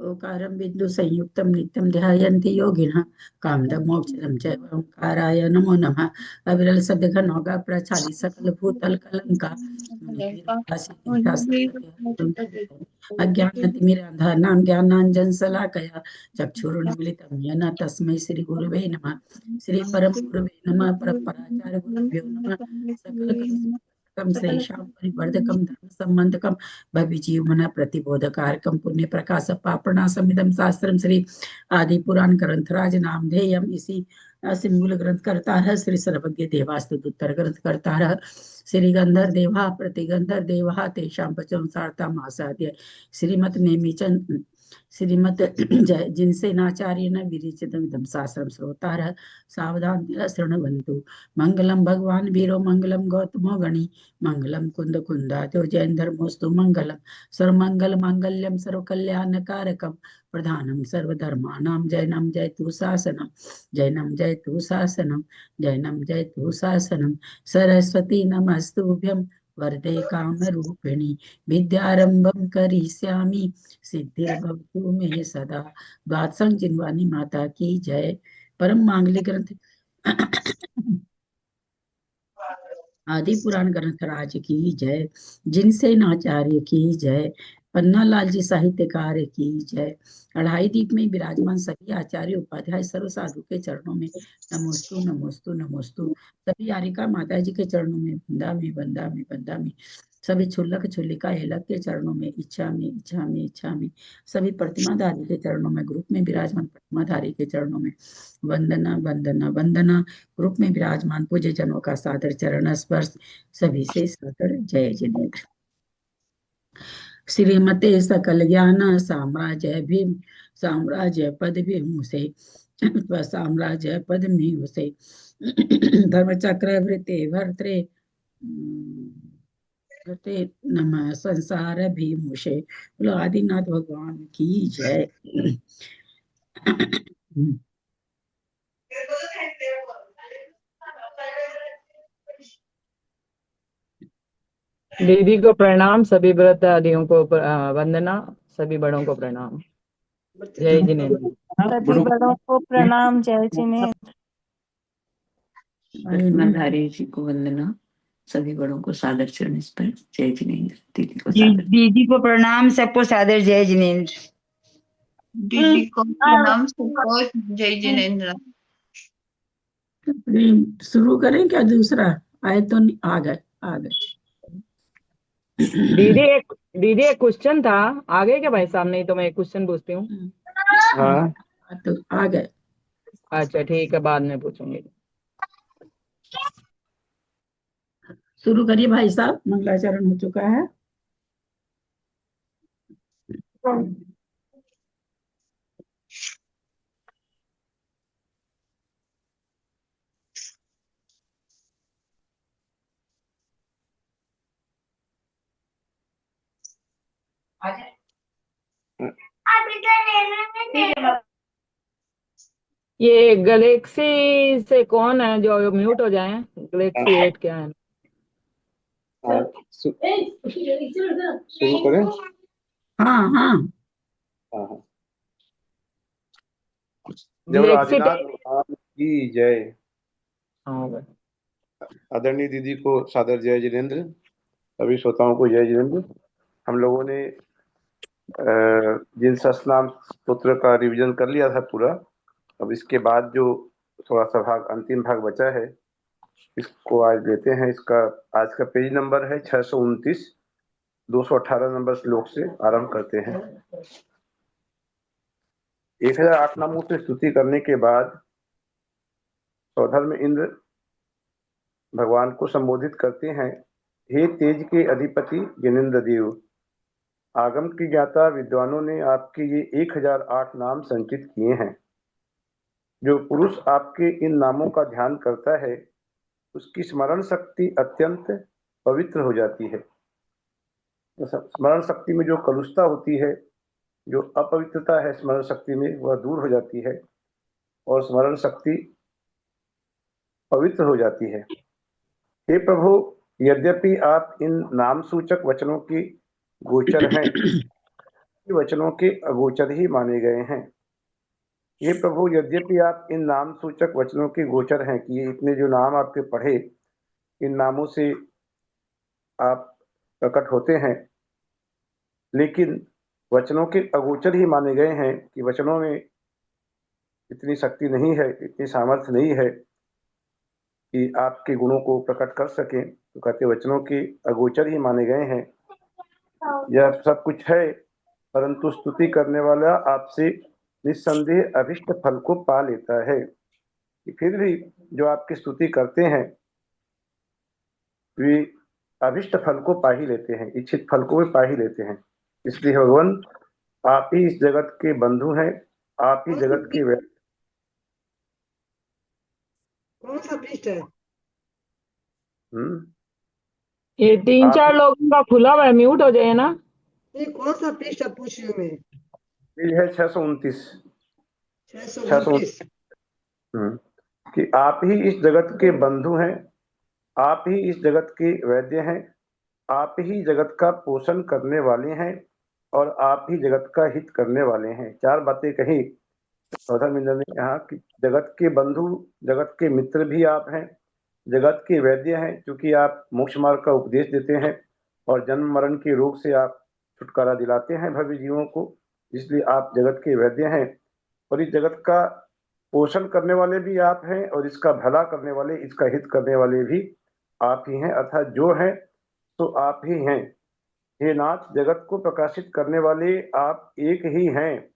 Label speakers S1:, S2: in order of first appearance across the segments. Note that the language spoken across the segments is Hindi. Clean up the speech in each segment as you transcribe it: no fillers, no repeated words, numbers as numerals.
S1: ओकारं बिंदु संयुक्तं नित्यं ध्यायन्ति योगिनः कामदं मोक्षदं च ओंकाराय नमो नमः। अविरल सद्घनौघा प्रचाली सकल भूतल कलंका अज्ञानतिमिरान्धानां ज्ञानाञ्जनशलाकया चक्षुरुन्मीलितं येन तस्मै श्री गुरुवे नमः। श्री परम गुरुवे नमः। परपराचार्य गुरुभ्यो नमः। सकल श्रेषां परिवर्धकं धर्म संबंधकं भव्य जीवना प्रतिबोधकारकम पुण्य प्रकाश पापणासमिदं शास्त्रम श्री आदि पुराण ग्रंथराज नामधेयम। इसी से मूल ग्रंथ करता है श्री सर्वज्ञ देवास्तुत उत्तर ग्रंथ करता है श्री गंधर देवा प्रतिगंधर देवा तेषां पचनुसारता मासाद्य श्रीमत नेमिचन श्रीमत जिनसे नाचार्य न विरिचितमिदं शास्त्रम श्रोतार सावधान शृण्वन्तु। मंगलम भगवान वीरो मंगलम गौतमो गणी मंगलम कुंद कुंदात्यो जैन धर्मोस्तु मंगलम सर्वमंगल मांगल्यम सर्वकल्याणकारकम प्रधानम सर्वधर्माणां जैनम जयतु शासनम जैनम जयतु शासनम जैनम जयतु शासनम। सरस्वती नमस्तुभ्यं वरदे कामरूपिणी विद्यारंभं करिष्यामि सिद्धिर्भवतु मे सदा। द्वादशं जिनवानी माता की जय। परम मांगलिक ग्रंथ आदि पुराण ग्रंथराज की जय। जिनसे नाचार्य की जय। पन्ना लाल जी साहित्यकार की जय। अढ़ाई दीप में विराजमान सभी आचार्य उपाध्याय सर्व साधु के चरणों में नमोस्तु नमोस्तु नमोस्तु। सभी आरिका माता जी के चरणों में बंदा में बंदा में बंदा में। सभी छुल्लक छुल्लिका हेलक के चरणों में इच्छा में इच्छा में इच्छा में। सभी प्रतिमाधारी के चरणों में ग्रुप में विराजमान प्रतिमाधारी के चरणों में वंदना वंदना वंदना। ग्रुप में विराजमान पूज्य जनों का सादर चरण स्पर्श। सभी से सादर जय जिनेन्द्र। श्रीमते सकल ज्ञान साम्राज्य भीम साम्राज्य पद भीम से साम्राज्य पद में से धर्मचक्र वृत्ते भर्त्रे नमः संसार भीमुषे। बोलो आदिनाथ भगवान की जय।
S2: दीदी को प्रणाम, सभी व्रत आदियों को वंदना, सभी बड़ों को प्रणाम। जय जिनेन्द्र।
S3: सभी बड़ों को प्रणाम। जय जिनेन्द्र।
S4: प्रतिमाधारी जी को वंदना, सभी बड़ों को सादर चरण स्पर्श। जय जिनेन्द्र। दीदी को सादर।
S5: दीदी को प्रणाम, सबको सादर जय जिनेन्द्र।
S3: दीदी को प्रणाम, सबको जय जिनेन्द्र।
S1: शुरू करें क्या? दूसरा आए तो आ गए आ गए।
S2: दीदी एक क्वेश्चन था, आगे क्या भाई साहब? नहीं तो मैं एक क्वेश्चन पूछती हूँ।
S1: हाँ तो आ गए।
S2: अच्छा ठीक है, बाद में पूछूंगी।
S1: शुरू करिए भाई साहब, मंगलाचरण हो चुका है।
S2: ये गैलेक्सी से कौन है जो म्यूट हो जाए? गैलेक्सी 8 क्या है?
S6: शुरू करें?
S1: हाँ हाँ
S6: हाँ।
S2: गैलेक्सी
S6: आदिनाथ भगवान की जय।
S2: हाँ।
S6: आदरणीय दीदी को सादर जय जिनेन्द्र, सभी श्रोताओं को जय जिनेन्द्र। हम लोगों ने जिन सहस्त्रनाम स्तोत्र का रिवीजन कर लिया था पूरा। अब इसके बाद जो थोड़ा सा भाग, अंतिम भाग बचा है, इसको आज लेते हैं। इसका आज का पेज नंबर है 629। 218 नंबर श्लोक से आरंभ करते हैं। 1008 नामों से स्तुति करने के बाद स्वधर्म इंद्र भगवान को संबोधित करते हैं। हे तेज के अधिपति जिनेन्द्र देव, आगम की ज्ञाता विद्वानों ने आपके ये 1008 नाम संचित किए हैं। जो पुरुष आपके इन नामों का ध्यान करता है उसकी स्मरण शक्ति अत्यंत पवित्र हो जाती है। स्मरण शक्ति में जो कलुषता होती है, जो अपवित्रता है स्मरण शक्ति में, वह दूर हो जाती है और स्मरण शक्ति पवित्र हो जाती है। हे प्रभु, यद्यपि आप इन नाम सूचक वचनों की गोचर हैं, वचनों के अगोचर ही माने गए हैं। ये प्रभु, यद्यपि आप इन नाम सूचक वचनों के गोचर हैं कि ये इतने जो नाम आपके पढ़े, इन नामों से आप प्रकट होते हैं, लेकिन वचनों के अगोचर ही माने गए हैं कि वचनों में इतनी शक्ति नहीं है, इतनी सामर्थ्य नहीं है कि आपके गुणों को प्रकट कर सकें। तो कहते वचनों के अगोचर ही माने गए हैं। यह सब कुछ है, परंतु स्तुति करने वाला आपसे निस्संदेह अभिष्ट फल को पा लेता है। कि फिर भी जो आपकी स्तुति करते हैं वे अभिष्ट फल को पा ही लेते हैं, इच्छित फल को भी पा ही लेते हैं। इसलिए भगवान आप ही इस जगत के बंधु हैं, आप ही जगत के
S7: कौन सा पृष्ठ है?
S2: ये 3-4 लोगों का खुला हुआ है, म्यूट हो जाए ना।
S7: ये कौन सा पृष्ठ है पूछ रही हूँ मैं?
S6: ये है 629
S7: 629।
S6: कि आप ही इस जगत के बंधु हैं, आप ही इस जगत के वैद्य हैं, आप ही जगत का पोषण करने वाले हैं और आप ही जगत का हित करने वाले हैं। 4 बातें कही सौदामिंदर ने यहाँ कि जगत के बंधु, जगत के मित्र भी आप हैं, जगत के वैद्य हैं क्योंकि आप मोक्ष मार्ग का उपदेश देते हैं और जन्म मरण के रोग से आप छुटकारा दिलाते हैं भव्य जीवों को, इसलिए आप जगत के वैद्य हैं। और इस जगत का पोषण करने वाले भी आप हैं और इसका भला करने वाले, इसका हित करने वाले भी आप ही हैं, अर्थात जो हैं तो आप ही हैं। हे नाथ, जगत को प्रकाशित करने वाले आप एक ही हैं,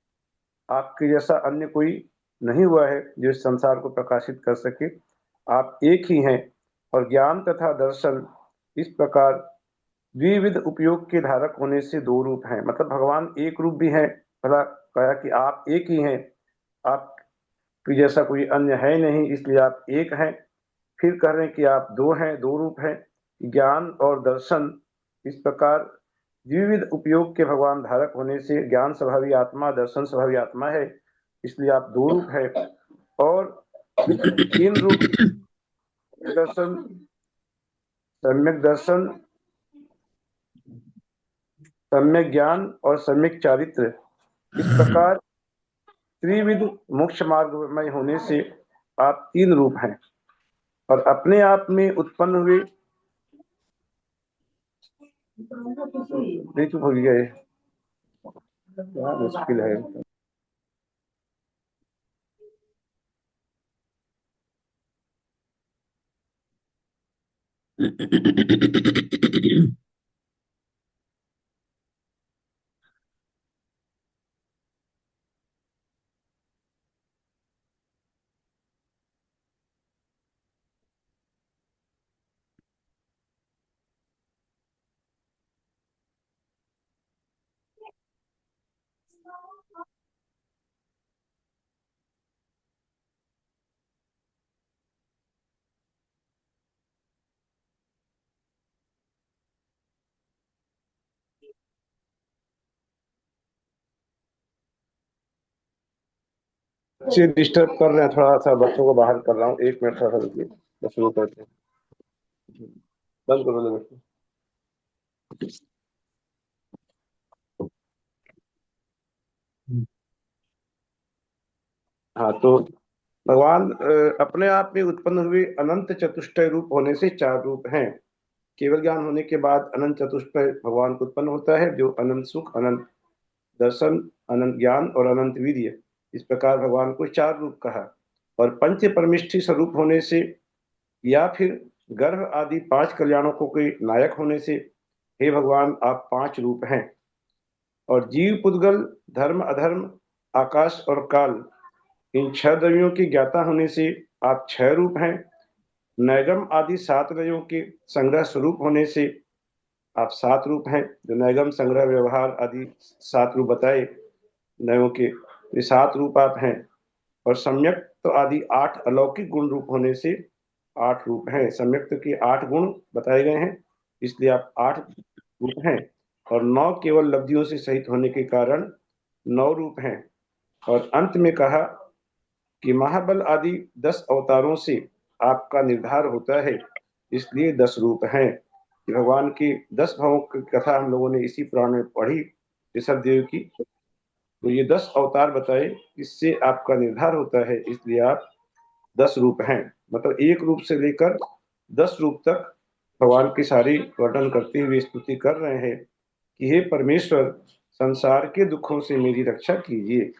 S6: आपके जैसा अन्य कोई नहीं हुआ है जो इस संसार को प्रकाशित कर सके, आप एक ही हैं। और ज्ञान तथा दर्शन इस प्रकार द्विविध उपयोग के धारक होने से 2 रूप हैं, मतलब भगवान एक रूप भी हैं, भला कहा कि आप एक ही हैं, आपके जैसा कोई अन्य है नहीं, इसलिए आप एक हैं। फिर कह रहे हैं कि आप 2 हैं, 2 रूप हैं। ज्ञान और दर्शन इस प्रकार द्विविध उपयोग के भगवान धारक होने से ज्ञान स्वभावी आत्मा, दर्शन स्वभावी आत्मा है, इसलिए आप 2 रूप है। और 3 रूप दर्शन, सम्यक दर्शन, सम्यक ज्ञान और सम्यक चारित्र, इस प्रकार त्रिविध मोक्ष मार्ग में होने से आप 3 रूप हैं और अपने आप में उत्पन्न हुए। नहीं चुप हो गया, क्या मुश्किल है। बच्चे डिस्टर्ब कर रहे हैं, थोड़ा सा बच्चों को बाहर कर रहा हूँ। 1 मिनट थोड़ा सा रुकिए, बस शुरू करते हैं। बंद करो बच्चे। हाँ, तो भगवान अपने आप में उत्पन्न हुए अनंत चतुष्टय रूप होने से 4 रूप हैं। केवल ज्ञान होने के बाद अनंत चतुष्टय भगवान को उत्पन्न होता है, जो अनंत सुख, अनंत दर्शन, अनंत ज्ञान और अनंत वीर्य, इस प्रकार भगवान को 4 रूप कहा। और पंच परमिष्ठी स्वरूप होने से या फिर गर्भ आदि 5 कल्याणों के नायक होने से हे भगवान आप 5 रूप हैं। और जीव, पुद्गल, धर्म, अधर्म, आकाश और काल, इन 6 द्रव्यों के ज्ञाता होने से आप 6 रूप हैं। नैगम आदि 7 द्रव्यों के संग्रह स्वरूप होने से आप 7 रूप हैं। जो नैगम, संग्रह, व्यवहार आदि 7 रूप बताए नयों के, ये 7 रूप आप हैं। और सम्यक तो आदि 8 अलौकिक गुण रूप होने से 8 रूप हैं। सम्यक के 8 गुण बताए गए हैं, इसलिए आप 8 रूप हैं। और 9 केवल लब्धियों से सहित होने के कारण 9 रूप हैं। और अंत में कहा कि महाबल आदि 10 अवतारों से आपका निर्धार होता है, इसलिए 10 रूप हैं। कि भगवान की 10 भावों की कथा हम लोगों ने इसी पुराण में पढ़ी ऋषभदेव की। तो ये 10 अवतार बताए, इससे आपका निर्धार होता है, इसलिए आप 10 रूप हैं। मतलब एक रूप से लेकर 10 रूप तक भगवान की सारी वर्णन करते हुए स्तुति कर रहे हैं कि हे परमेश्वर, संसार के दुखों से मेरी रक्षा कीजिए।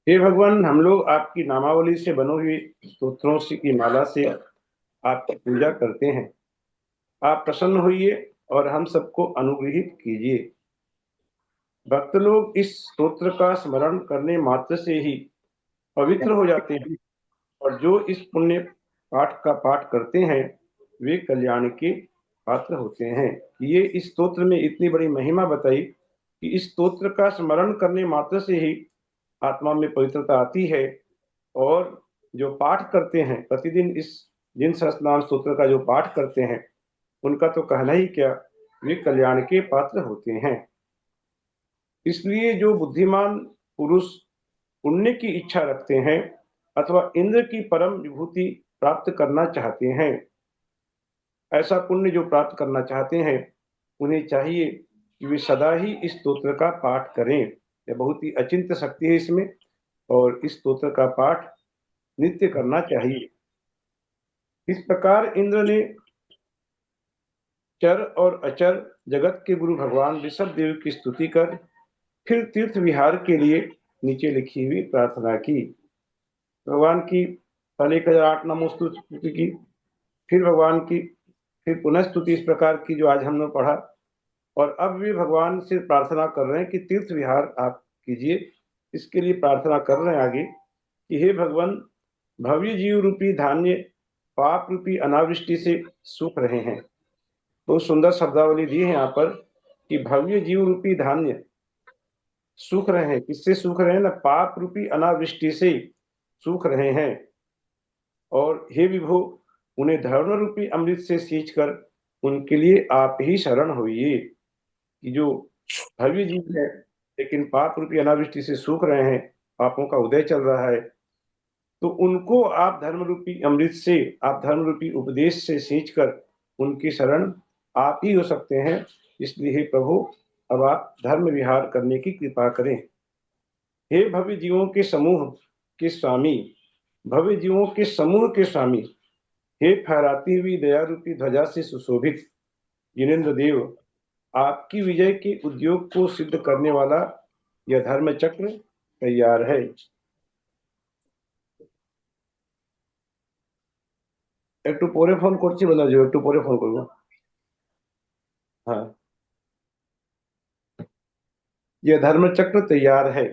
S6: हे भगवान, हम लोग आपकी नामावली से बनी हुई स्तोत्रों की माला से आपकी पूजा करते हैं। आप प्रसन्न होइए और हम सबको अनुग्रहित कीजिए। भक्त लोग इस स्तोत्र का स्मरण करने मात्र से ही पवित्र हो जाते हैं, और जो इस पुण्य पाठ का पाठ करते हैं वे कल्याण के पात्र होते हैं। ये इस स्तोत्र में इतनी बड़ी महिमा बताई कि इस स्तोत्र का स्मरण करने मात्र से ही आत्मा में पवित्रता आती है, और जो पाठ करते हैं प्रतिदिन, इस जिन सहस्त्रनाम स्तोत्र का जो पाठ करते हैं उनका तो कहना ही क्या, वे कल्याण के पात्र होते हैं। इसलिए जो बुद्धिमान पुरुष पुण्य की इच्छा रखते हैं अथवा इंद्र की परम विभूति प्राप्त करना चाहते हैं, ऐसा पुण्य जो प्राप्त करना चाहते हैं, उन्हें चाहिए कि वे सदा ही इस स्तोत्र का पाठ करें। यह बहुत ही अचिंत्य शक्ति है इसमें, और इस स्तोत्र का पाठ नित्य करना चाहिए। इस प्रकार इंद्र ने चर और अचर जगत के गुरु भगवान ऋषभदेव की स्तुति कर फिर तीर्थ विहार के लिए नीचे लिखी हुई प्रार्थना की। भगवान की पहले 1008 नमो स्तुति की, फिर भगवान की फिर पुनः स्तुति इस प्रकार की जो आज हमने पढ़ा, और अब वे भगवान से प्रार्थना कर रहे हैं कि तीर्थ विहार आप कीजिए। इसके लिए प्रार्थना कर रहे हैं आगे कि हे भगवान, भव्य जीव रूपी धान्य पाप रूपी अनावृष्टि से सूख रहे हैं। बहुत सुंदर शब्दावली दी है यहाँ पर कि भव्य जीव रूपी धान्य सूख रहे हैं। किससे सूख रहे हैं ना, पाप रूपी अनावृष्टि से सूख रहे हैं। और हे विभो, उन्हें धर्म रूपी अमृत से सींचकर उनके लिए आप ही शरण होइए। कि जो भव्य जीव है लेकिन पाप रूपी अनावृष्टि से सूख रहे हैं, पापों का उदय चल रहा है, तो उनको आप धर्म रूपी अमृत से, आप धर्म रूपी उपदेश से सींचकर उनकी शरण आप ही हो सकते हैं। इसलिए हे प्रभु, अब आप धर्म विहार करने की कृपा करें। हे भव्य जीवों के समूह के स्वामी, भव्य जीवों के समूह के स्वामी, हे फहराती हुई दया रूपी ध्वजा से सुशोभित जिनेन्द्र देव, आपकी विजय के उद्योग को सिद्ध करने वाला यह धर्म चक्र तैयार है। একটু পরে ফোন করছি বলা যাবে, একটু পরে ফোন করবো। हाँ, यह धर्म चक्र तैयार है।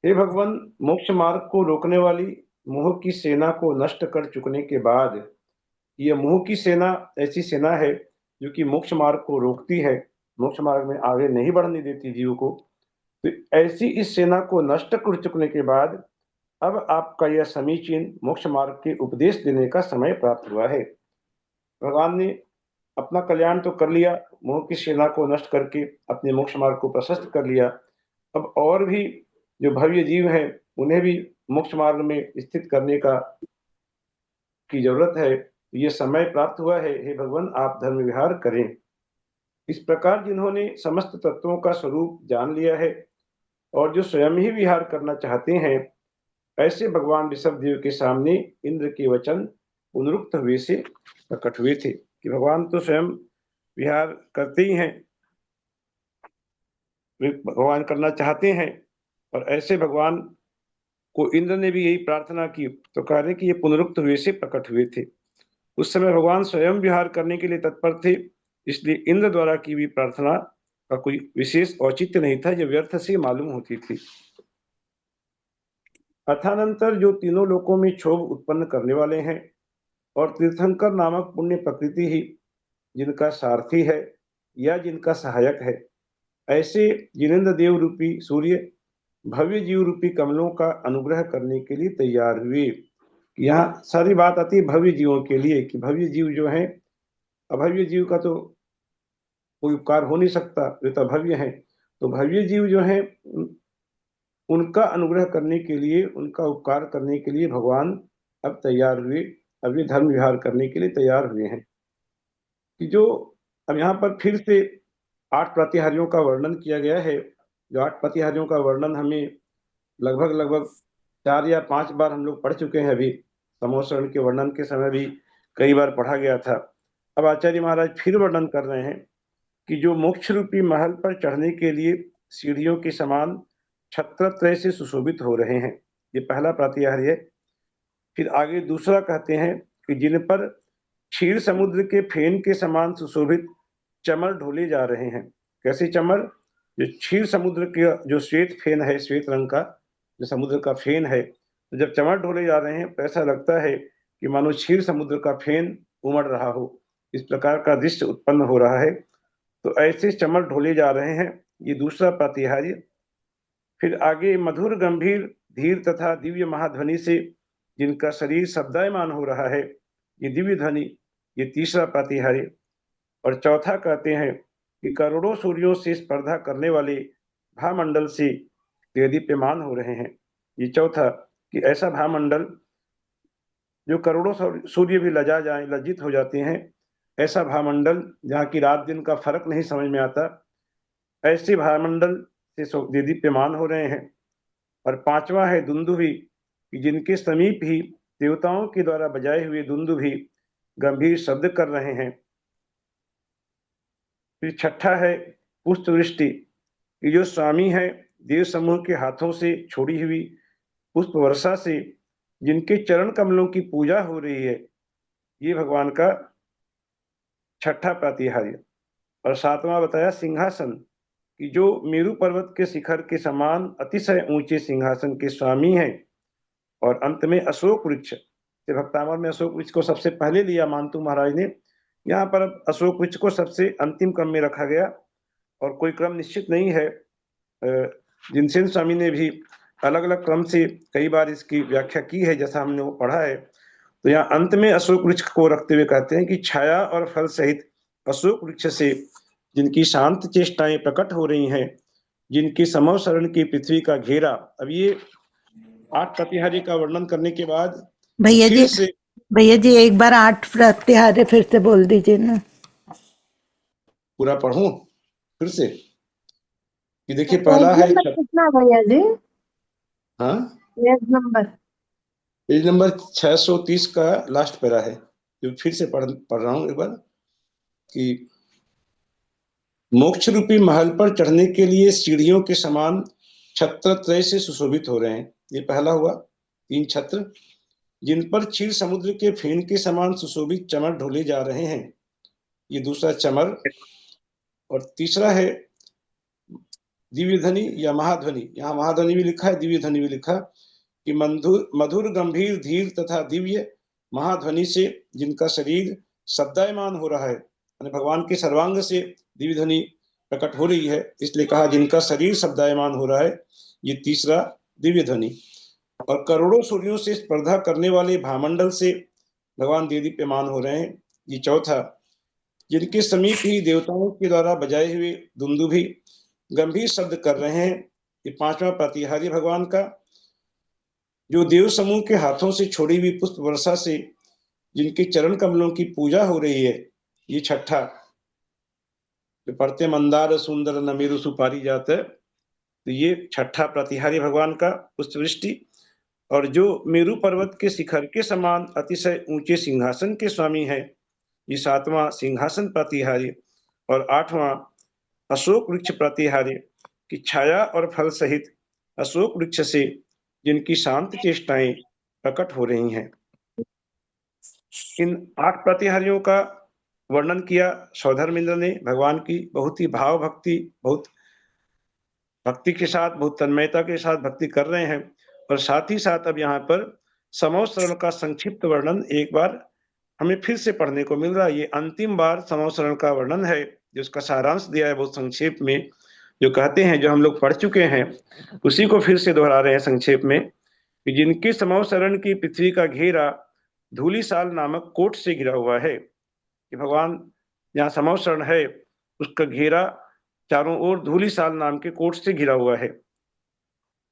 S6: हे भगवान, मोक्ष मार्ग को रोकने वाली मोह की सेना को नष्ट कर चुकने के बाद, यह मोह की सेना ऐसी सेना है जो कि मोक्ष मार्ग को रोकती है, मोक्ष मार्ग में आगे नहीं बढ़ने देती जीव को। तो ऐसी इस सेना को नष्ट कर चुकने के बाद अब आपका यह समीचीन मोक्ष मार्ग के उपदेश देने का समय प्राप्त हुआ है। भगवान ने अपना कल्याण तो कर लिया, मोह की सेना को नष्ट करके अपने मोक्ष मार्ग को प्रशस्त कर लिया। अब और भी जो भव्य जीव हैं उन्हें भी मोक्ष मार्ग में स्थित करने की जरूरत है। ये समय प्राप्त हुआ है। हे भगवान, आप धर्म विहार करें। इस प्रकार जिन्होंने समस्त तत्वों का स्वरूप जान लिया है और जो स्वयं ही विहार करना चाहते हैं, ऐसे भगवान ऋषभदेव के सामने इंद्र के वचन पुनरुक्त हुए से प्रकट हुए थे कि भगवान तो स्वयं विहार करते ही हैं, वे भगवान करना चाहते हैं, और ऐसे भगवान को इंद्र ने भी यही प्रार्थना की, तो कह रहे कि ये पुनरुक्त हुए से प्रकट हुए थे। उस समय भगवान स्वयं विहार करने के लिए तत्पर थे, इसलिए इंद्र द्वारा की हुई प्रार्थना का कोई विशेष औचित्य नहीं था, जो व्यर्थ से मालूम होती थी। अथानंतर जो तीनों लोकों में क्षोभ उत्पन्न करने वाले हैं और तीर्थंकर नामक पुण्य प्रकृति ही जिनका सारथी है या जिनका सहायक है, ऐसे जिनेन्द्र देव रूपी सूर्य भव्य जीव रूपी कमलों का अनुग्रह करने के लिए तैयार हुए। यहाँ सारी बात आती है भव्य जीवों के लिए कि भव्य जीव जो हैं, अभव्य जीव का तो कोई उपकार हो नहीं सकता, वे तो भव्य हैं। तो भव्य जीव जो हैं उनका अनुग्रह करने के लिए, उनका उपकार करने के लिए भगवान अब तैयार हुए अब ये धर्म विहार करने के लिए तैयार हुए हैं। कि जो अब यहाँ पर फिर से 8 प्रतिहारियों का वर्णन किया गया है। जो 8 प्रतिहारियों का वर्णन हमें लगभग 4 या 5 बार हम लोग पढ़ चुके हैं। अभी समोसरण के वर्णन के समय भी कई बार पढ़ा गया था। अब आचार्य महाराज फिर वर्णन कर रहे हैं कि जो मोक्ष रूपी महल पर चढ़ने के लिए सीढ़ियों के समान छत्रत्रय से सुशोभित हो रहे हैं। ये पहला प्रतिहार्य है। फिर आगे दूसरा कहते हैं कि जिन पर क्षीर समुद्र के फेन के समान सुशोभित चमर ढोले जा रहे हैं। कैसे चमर? जो क्षीर समुद्र के जो श्वेत फेन है, श्वेत रंग का जो समुद्र का फेन है, तो जब चमर ढोले जा रहे हैं तो ऐसा लगता है कि मानो क्षीर समुद्र का फेन उमड़ रहा हो। इस प्रकार का दृश्य उत्पन्न हो रहा है। तो ऐसे चमर ढोले जा रहे हैं। ये दूसरा प्रतिहार्य। फिर आगे मधुर गंभीर धीर तथा दिव्य महाध्वनि से जिनका शरीर शब्दायमान हो रहा है, ये दिव्य ध्वनि, ये तीसरा प्रतिहार्य। और चौथा कहते हैं कि करोड़ों सूर्यों से स्पर्धा करने वाले भामंडल से दीप्यमान हो रहे हैं। ये चौथा कि ऐसा भामंडल जो करोड़ों सूर्य भी लजा जाए, लज्जित हो जाते हैं, ऐसा भामंडल जहाँ की रात दिन का फर्क नहीं समझ में आता, ऐसे भामंडल से दीप्यमान हो रहे हैं। और पांचवा है दुंदुभी, जिनके समीप ही देवताओं के द्वारा बजाए हुए दुंदुभी गंभीर शब्द कर रहे हैं। फिर छठा है पुष्पवृष्टि, कि जो स्वामी है देव समूह के हाथों से छोड़ी हुई पुष्प वर्षा से जिनके चरण कमलों की पूजा हो रही है, ये भगवान का छठा प्रतिहार्य। और सातवां बताया सिंहासन, कि जो मेरु पर्वत के शिखर के समान अतिशय ऊंचे सिंहासन के स्वामी हैं। और अंत में अशोक वृक्ष, भक्तामर में अशोक वृक्ष को सबसे पहले लिया मानतू महाराज ने। यहाँ पर अब अशोक वृक्ष को सबसे अंतिम क्रम में रखा गया और कोई क्रम निश्चित नहीं है। जिनसेन स्वामी ने भी अलग अलग क्रम से कई बार इसकी व्याख्या की है, जैसा हमने वो पढ़ा है। तो यहाँ अंत में अशोक वृक्ष को रखते हुए कहते हैं कि छाया और फल सहित अशोक वृक्ष से जिनकी शांत चेष्टाएं प्रकट हो रही हैं, जिनकी समव शरण की पृथ्वी का घेरा। अब ये 8 प्रतिहार्य का वर्णन करने के बाद
S8: भैया जी एक बार 8 प्रतिहार्य फिर से बोल दीजिए ना।
S6: पूरा पढ़ूं फिर से? कि देखिए पहला है
S8: कितना भैया जी?
S6: हाँ,
S8: पेज
S6: नंबर 630 का लास्ट पैरा है, जो फिर से पढ़ रहा हूं एक बार। कि मोक्ष रूपी महल पर चढ़ने के लिए सीढ़ियों के समान छत्रत्रय से सुशोभित हो रहे हैं। ये पहला हुआ। 3 छत्र जिन पर क्षीर समुद्र के फेन के समान सुशोभित चमर ढोले जा रहे हैं, ये दूसरा चमर। और तीसरा है दिव्य ध्वनि या महाध्वनि। यहाँ महाध्वनि भी लिखा है, दिव्य ध्वनि भी लिखा, कि मधुर गंभीर धीर तथा दिव्य महाध्वनि से जिनका शरीर शब्दायमान हो रहा है, भगवान के सर्वांग से दिव्य ध्वनि प्रकट हो रही है, इसलिए कहा जिनका शरीर शब्दायमान हो रहा है, ये तीसरा दिव्य ध्वनि। और करोड़ों सूर्यों से स्पर्धा करने वाले भामंडल से भगवान दीप्यमान हो रहे हैं, ये चौथा। जिनके समीप ही देवताओं के द्वारा बजाए हुए दुंदुभी गंभीर शब्द कर रहे हैं, ये पांचवा प्रतिहार्य भगवान का। जो देव समूह के हाथों से छोड़ी हुई पुष्प वर्षा से जिनके चरण कमलों की पूजा हो रही है, ये छठा। जो पढ़ते मंदार सुंदर नमेरु सुपारी जात है, तो ये छठा प्रतिहार्य भगवान का पुष्पवृष्टि। और जो मेरु पर्वत के शिखर के समान अतिशय ऊंचे सिंहासन के स्वामी हैं, ये सातवां सिंहासन प्रतिहार्य। और आठवां अशोक वृक्ष प्रतिहार्य, की छाया और फल सहित अशोक वृक्ष से जिनकी शांत चेष्टाएं प्रकट हो रही हैं। इन 8 प्रतिहार्यों का वर्णन किया सौधर्मेंद्र ने। भगवान की बहुत ही भाव भक्ति, बहुत भक्ति के साथ, बहुत तन्मयता के साथ भक्ति कर रहे हैं। और साथ ही साथ अब यहाँ पर समव शरण का संक्षिप्त वर्णन एक बार हमें फिर से पढ़ने को मिल रहा है। ये अंतिम बार समव शरण का वर्णन है, जिसका सारांश दिया है बहुत संक्षेप में। जो कहते हैं, जो हम लोग पढ़ चुके हैं, उसी को फिर से दोहरा रहे हैं संक्षेप में, कि जिनके समव शरण की पृथ्वी का घेरा धूलिसाल नामक कोट से घिरा हुआ है। कि भगवान जहाँ समव शरण है, उसका घेरा चारों ओर धूलिसाल नाम के कोट से घिरा हुआ है।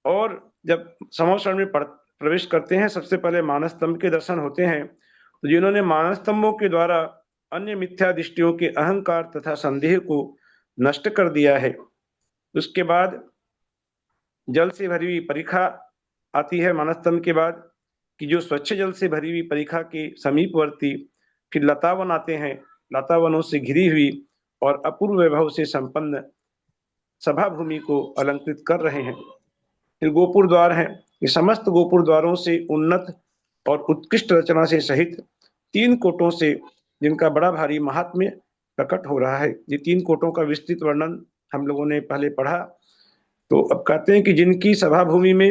S6: और जब समव शरण में प्रवेश करते हैं, सबसे पहले मानस स्तंभ के दर्शन होते हैं। तो जिन्होंने मानस्तंभों के द्वारा अन्य मिथ्या दृष्टियों के अहंकार तथा संदेह को नष्ट कर दिया है। उसके बाद जल से भरी हुई परिखा आती है मानस्तंभ के बाद, कि जो स्वच्छ जल से भरी हुई परिखा के समीपवर्ती फिर लतावन आते हैं, लतावनों से घिरी हुई और अपूर्व वैभव से संपन्न सभा भूमि को अलंकृत कर रहे हैं। फिर गोपुर द्वार है, ये समस्त गोपुर द्वारों से उन्नत और उत्कृष्ट रचना से सहित 3 कोटों से, जिनका बड़ा भारी महात्म्य प्रकट हो रहा है। ये 3 कोटों का विस्तृत वर्णन हम लोगों ने पहले पढ़ा। तो अब कहते हैं कि जिनकी सभा भूमि में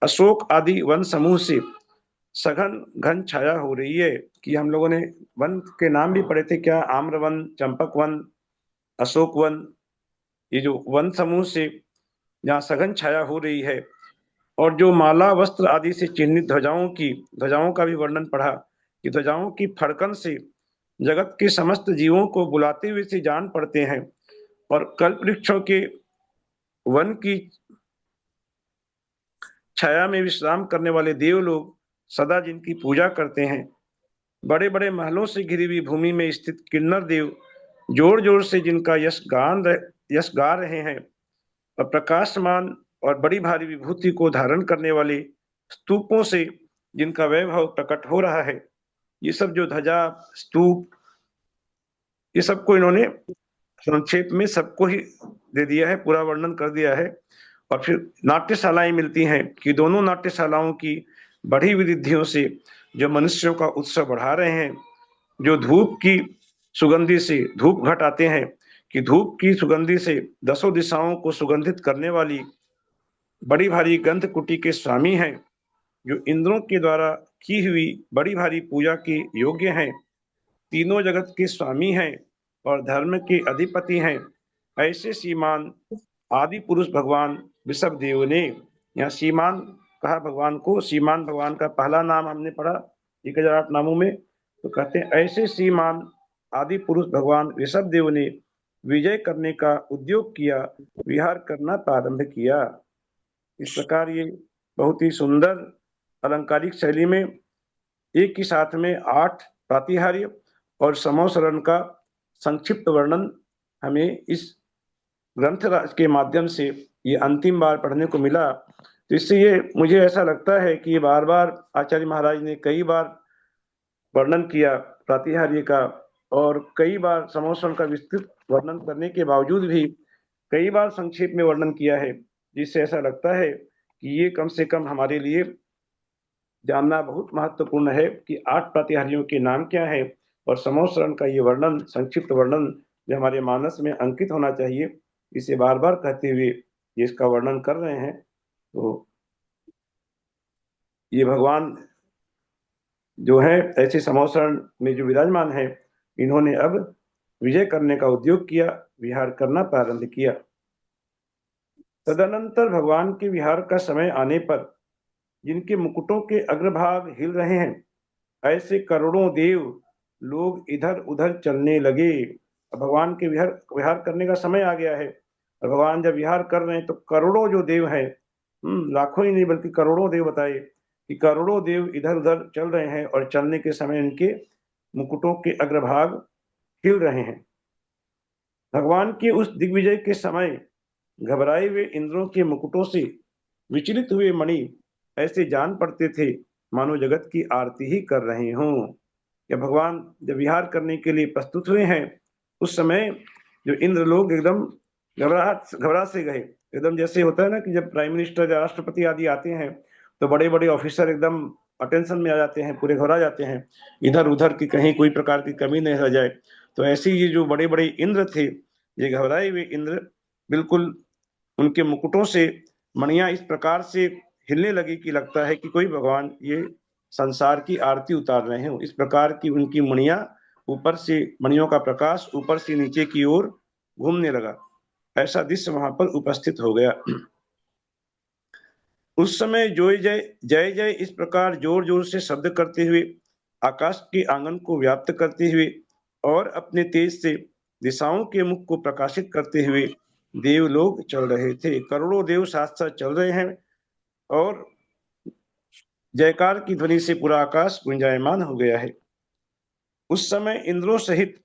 S6: अशोक आदि वन समूह से सघन घन छाया हो रही है, कि हम लोगों ने वन के नाम भी पढ़े थे क्या, आम्र वन, चंपक वन, अशोक वन, ये जो वन समूह से जहाँ सघन छाया हो रही है, और जो माला वस्त्र आदि से चिन्हित ध्वजाओं का भी वर्णन पढ़ा, कि ध्वजाओं की फड़कन से जगत के समस्त जीवों को बुलाते हुए से जान पड़ते हैं, और कल्प वृक्षों के वन की छाया में विश्राम करने वाले देव लोग सदा जिनकी पूजा करते हैं। बड़े बड़े महलों से घिरी हुई भूमि में स्थित किन्नर देव जोर जोर से जिनका यश गा रहे हैं, और प्रकाशमान और बड़ी भारी विभूति को धारण करने वाले स्तूपों से जिनका वैभव प्रकट हो रहा है। ये सब जो ध्वजा, स्तूप, ये सबको इन्होंने संक्षेप में सबको ही दे दिया है, पूरा वर्णन कर दिया है। और फिर नाट्यशालाएं मिलती हैं, कि दोनों नाट्यशालाओं की बढ़ी वृद्धियों से जो मनुष्यों का उत्सव बढ़ा रहे हैं, जो धूप की सुगंधि से, धूप घट आते हैं, कि धूप की सुगंधि से 10 दिशाओं को सुगंधित करने वाली बड़ी भारी गंध कुटी के स्वामी हैं, जो इंद्रों के द्वारा की हुई बड़ी भारी पूजा के योग्य हैं, तीनों जगत के स्वामी हैं और धर्म के अधिपति हैं। ऐसे श्रीमान आदि पुरुष भगवान ऋषभ देव ने, यहाँ श्रीमान कहा भगवान को, श्रीमान भगवान का पहला नाम हमने पढ़ा 1008 नामों में। तो कहते हैं ऐसे श्रीमान आदि पुरुष भगवान ऋषभ देव ने विजय करने का उद्योग किया, विहार करना प्रारंभ किया। इस प्रकार ये बहुत ही सुंदर अलंकारिक शैली में एक ही साथ में 8 प्रातिहार्य और समोसरण का संक्षिप्त वर्णन हमें इस ग्रंथ के माध्यम से ये अंतिम बार पढ़ने को मिला। तो इससे ये मुझे ऐसा लगता है कि बार बार आचार्य महाराज ने कई बार वर्णन किया प्रातिहार्य का, और कई बार समोसरण का विस्तृत वर्णन करने के बावजूद भी कई बार संक्षेप में वर्णन किया है, जिससे ऐसा लगता है कि ये कम से कम हमारे लिए जानना बहुत महत्वपूर्ण है कि 8 प्रातिहार्यों के नाम क्या है, और समोसरण का ये वर्णन, संक्षिप्त वर्णन जो हमारे मानस में अंकित होना चाहिए, इसे बार बार कहते हुए ये इसका वर्णन कर रहे हैं। तो ये भगवान जो है ऐसे समोसरण में जो विराजमान है, इन्होंने अब विजय करने का उद्योग किया, विहार करना प्रारंभ किया। तदनंतर भगवान के विहार का समय आने पर जिनके मुकुटों के अग्रभाग हिल रहे हैं, ऐसे करोड़ों देव लोग इधर उधर चलने लगे। भगवान के विहार करने का समय आ गया है, और भगवान जब विहार कर रहे हैं तो करोड़ों जो देव हैं, लाखों ही नहीं बल्कि करोड़ों देव बताए, कि करोड़ों देव इधर उधर चल रहे हैं, और चलने के समय इनके मुकुटों के अग्रभाग हिल रहे हैं। भगवान के उस दिग्विजय के समय घबराए हुए इंद्रों के मुकुटों से विचलित हुए मणि ऐसे जान पड़ते थे मानो जगत की आरती ही कर रहे हों। या भगवान जब विहार करने के लिए प्रस्तुत हुए हैं, उस समय जो इंद्र लोग एकदम घबरा से गए। एकदम जैसे होता है ना कि जब प्राइम मिनिस्टर या राष्ट्रपति आदि आते हैं तो बड़े बड़े ऑफिसर एकदम अटेंशन में आ जाते हैं, पूरे घबरा जाते हैं, इधर उधर की कहीं कोई प्रकार की कमी नहीं रह जाए। तो ऐसे ये जो बड़े बड़े इंद्र थे, ये घबराए हुए इंद्र, बिल्कुल उनके मुकुटों से मणियां इस प्रकार से हिलने लगी कि लगता है कि कोई भगवान ये संसार की आरती उतार रहे हैं। इस प्रकार की उनकी मणियां ऊपर से, मणियों का प्रकाश ऊपर से नीचे की ओर घूमने लगा। ऐसा दृश्य वहां पर उपस्थित हो गया। उस समय जय जय जय जय इस प्रकार जोर जोर से शब्द करते हुए आकाश के आंगन को व्याप्त करते हुए और अपने तेज से दिशाओं के मुख को प्रकाशित करते हुए देव लोग चल रहे थे। करोड़ों देव साथ साथ चल रहे हैं, और जयकार की ध्वनि से पूरा आकाश गुंजायमान हो गया है। उस समय इंद्रों सहित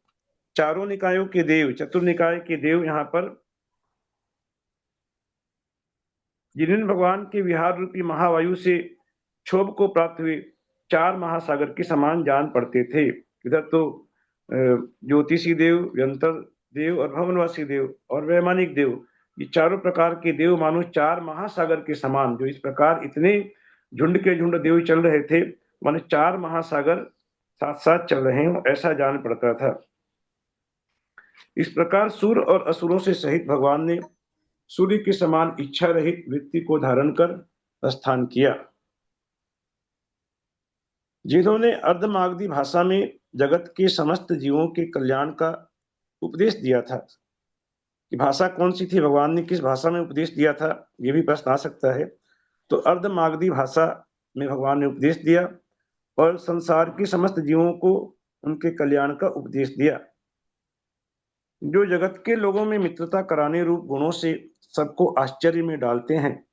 S6: चारों निकायों के देव, चतुर्निकाय के देव यहाँ पर जिन्हें भगवान के विहार रूपी महावायु से क्षोभ को प्राप्त हुए 4 महासागर के समान जान पड़ते थे। इधर तो ज्योतिषी देव, व्यंतर देव और भवनवासी देव और वैमानिक देव, ये चारों प्रकार के देव मानो 4 महासागर के समान, जो इस प्रकार इतने झुंड के झुंड देव चल रहे थे, मानो 4 महासागर साथ साथ चल रहे हो, ऐसा जान पड़ता था। इस प्रकार सूर और असुरों से सहित भगवान ने सूर्य के समान इच्छा रहित वृत्ति को धारण कर प्रस्थान किया। जिन्होंने अर्धमागधी भाषा में जगत के समस्त जीवों के कल्याण का उपदेश दिया था, कि भाषा कौन सी थी, भगवान ने किस भाषा में उपदेश दिया था, ये भी प्रश्न आ सकता है। तो अर्धमागधी भाषा में भगवान ने उपदेश दिया और संसार के समस्त जीवों को उनके कल्याण का उपदेश दिया। जो जगत के लोगों में मित्रता कराने रूप गुणों से सबको आश्चर्य में डालते हैं,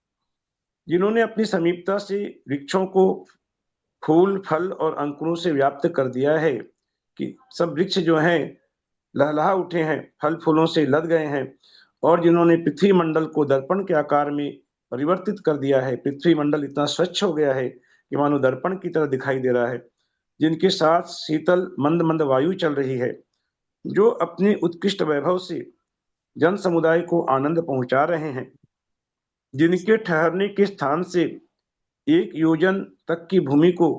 S6: जिन्होंने अपनी समीपता से वृक्षों को फूल, फल और अंकुरों से व्याप्त कर दिया है, कि सब वृक्ष जो हैं लहलहा उठे हैं, फल फूलों से लद गए हैं, और जिन्होंने पृथ्वी मंडल को दर्पण के आकार में परिवर्तित कर दिया है, पृथ्वी मंडल इतना स्वच्छ हो गया है कि मानो दर्पण की तरह दिखाई दे रहा है, जिनके साथ शीतल मंद मंद वायु चल रही है, जो अपने उत्कृष्ट वैभव से जन समुदाय को आनंद पहुंचा रहे हैं, जिनके ठहरने के स्थान से 1 योजन तक की भूमि को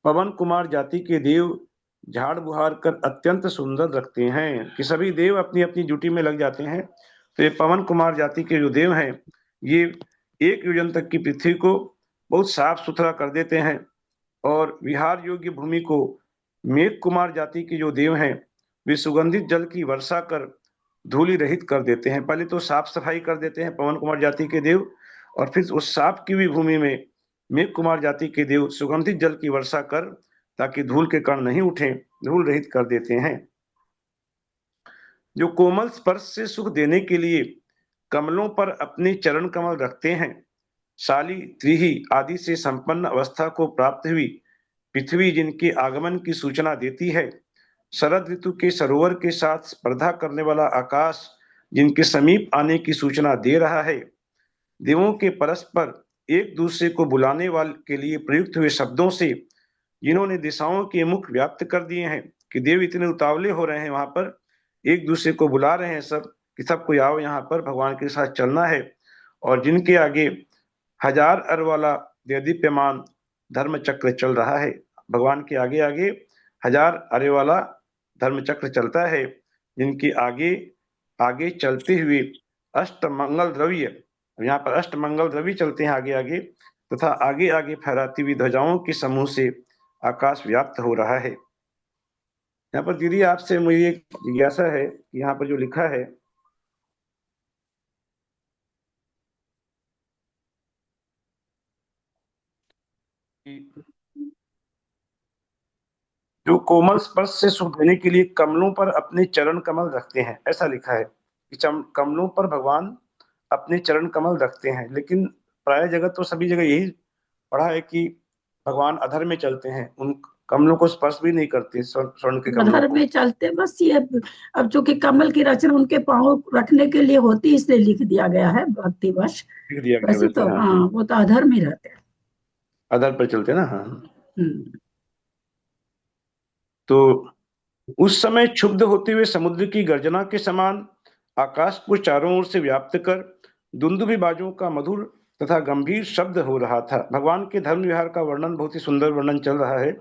S6: पवन कुमार जाति के देव झाड़ बुहार कर अत्यंत सुंदर रखते हैं, कि सभी देव अपनी अपनी ड्यूटी में लग जाते हैं। तो ये पवन कुमार जाति के जो देव हैं, ये 1 योजन तक की पृथ्वी को बहुत साफ सुथरा कर देते हैं, और विहार योग्य भूमि को मेघ कुमार जाति के जो देव हैं, वे सुगंधित जल की वर्षा कर धूलि रहित कर देते हैं। पहले तो साफ सफाई कर देते हैं पवन कुमार जाति के देव, और फिर उस साफ की हुई भूमि में मेघ कुमार जाति के देव सुगंधित जल की वर्षा कर, ताकि धूल के कण नहीं उठे, धूल रहित कर देते हैं। जो कोमल स्पर्श से सुख देने के लिए कमलों पर अपने चरण कमल रखते हैं, शाली, त्रिही आदि से संपन्न अवस्था को प्राप्त हुई पृथ्वी जिनके आगमन की सूचना देती है, शरद ऋतु के सरोवर के साथ स्पर्धा करने वाला आकाश जिनके समीप आने की सूचना दे रहा है, देवों के परस्पर एक दूसरे को बुलाने वाले के लिए प्रयुक्त हुए शब्दों से जिन्होंने दिशाओं के मुख व्याप्त कर दिए हैं, कि देव इतने उतावले हो रहे हैं, वहां पर एक दूसरे को बुला रहे हैं सब, कि सबको आओ यहाँ पर भगवान के साथ चलना है, और जिनके आगे 1000 अर वाला देदीप्यमान धर्म चक्र चल रहा है। भगवान के आगे आगे 1000 अरे वाला धर्म चक्र चलता है, जिनके आगे आगे चलते हुए अष्टमंगल द्रव्य, यहाँ पर अष्टमंगल द्रव्य चलते हैं आगे आगे, तथा आगे आगे फहराती हुई ध्वजाओं के समूह से आकाश व्याप्त हो रहा है। यहाँ पर दीदी आपसे मुझे एक जिज्ञासा है, यहाँ पर जो लिखा है जो कोमल स्पर्श से सुख देने के लिए कमलों पर अपने चरण कमल रखते हैं, ऐसा लिखा है कि कमलों पर भगवान अपने चरण कमल रखते हैं, लेकिन प्राय जगह तो सभी जगह यही पढ़ा है कि भगवान अधर में चलते हैं, उन कमलों को स्पर्श भी नहीं करते, स्वर्ण के कमलों
S1: अधर
S6: को।
S1: में चलते, बस ये अब चूंकि कमल की रचना उनके पांव रखने के लिए होती, इसलिए लिख दिया गया है भक्तिवश।
S6: लिख दिया गया
S1: वैसे
S6: वैसे,
S1: तो
S6: हाँ,
S1: हाँ, वो तो अधर में रहते हैं।
S6: अधर पर चलते ना, हाँ।
S1: हम्म।
S6: तो उस समय क्षुब्ध होते हुए समुद्र की गर्जना के समान आकाश को चारों ओर से व्याप्त कर दुंदुभी बाजों का मधुर तथा गंभीर शब्द हो रहा था। भगवान के धर्म विहार का वर्णन, बहुत ही सुंदर वर्णन चल रहा है,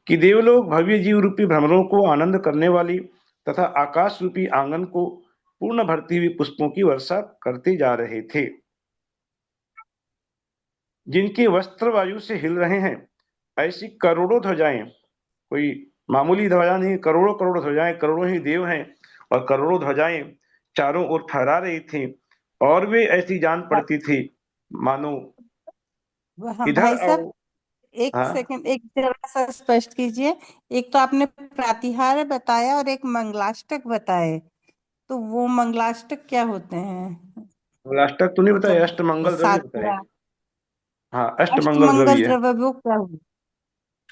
S6: कि देवलोग भव्य जीव रूपी भ्रमरों को आनंद करने वाली तथा आकाश रूपी आंगन को पूर्ण भरती हुई पुष्पों की वर्षा करते जा रहे थे, जिनके वस्त्र वायु से हिल रहे हैं। ऐसी करोड़ों ध्वजाएं, कोई मामूली ध्वजा नहीं, करोड़ों करोड़ ध्वजाएं, करोड़ों ही देव हैं और करोड़ों ध्वजाएं चारों ओर फहरा रही थी, और वे ऐसी जान पड़ती थी मानो इधर
S3: भाई साहब,
S6: आओ।
S3: एक
S6: हाँ,
S3: सेकंड, एक जरा सा स्पष्ट कीजिए। एक तो आपने प्रातिहार्य बताया और एक मंगलाष्टक बताए, तो वो मंगलाष्टक क्या होते हैं?
S6: मंगलाष्टक तो नहीं बताया,
S3: मतलब
S6: अष्टमंगल द्रव्य बताए।
S3: 7
S6: हाँ, अष्टमंगल
S3: अष्टमंगल
S6: द्रव्य।
S3: द्रव्य वो क्या हुआ?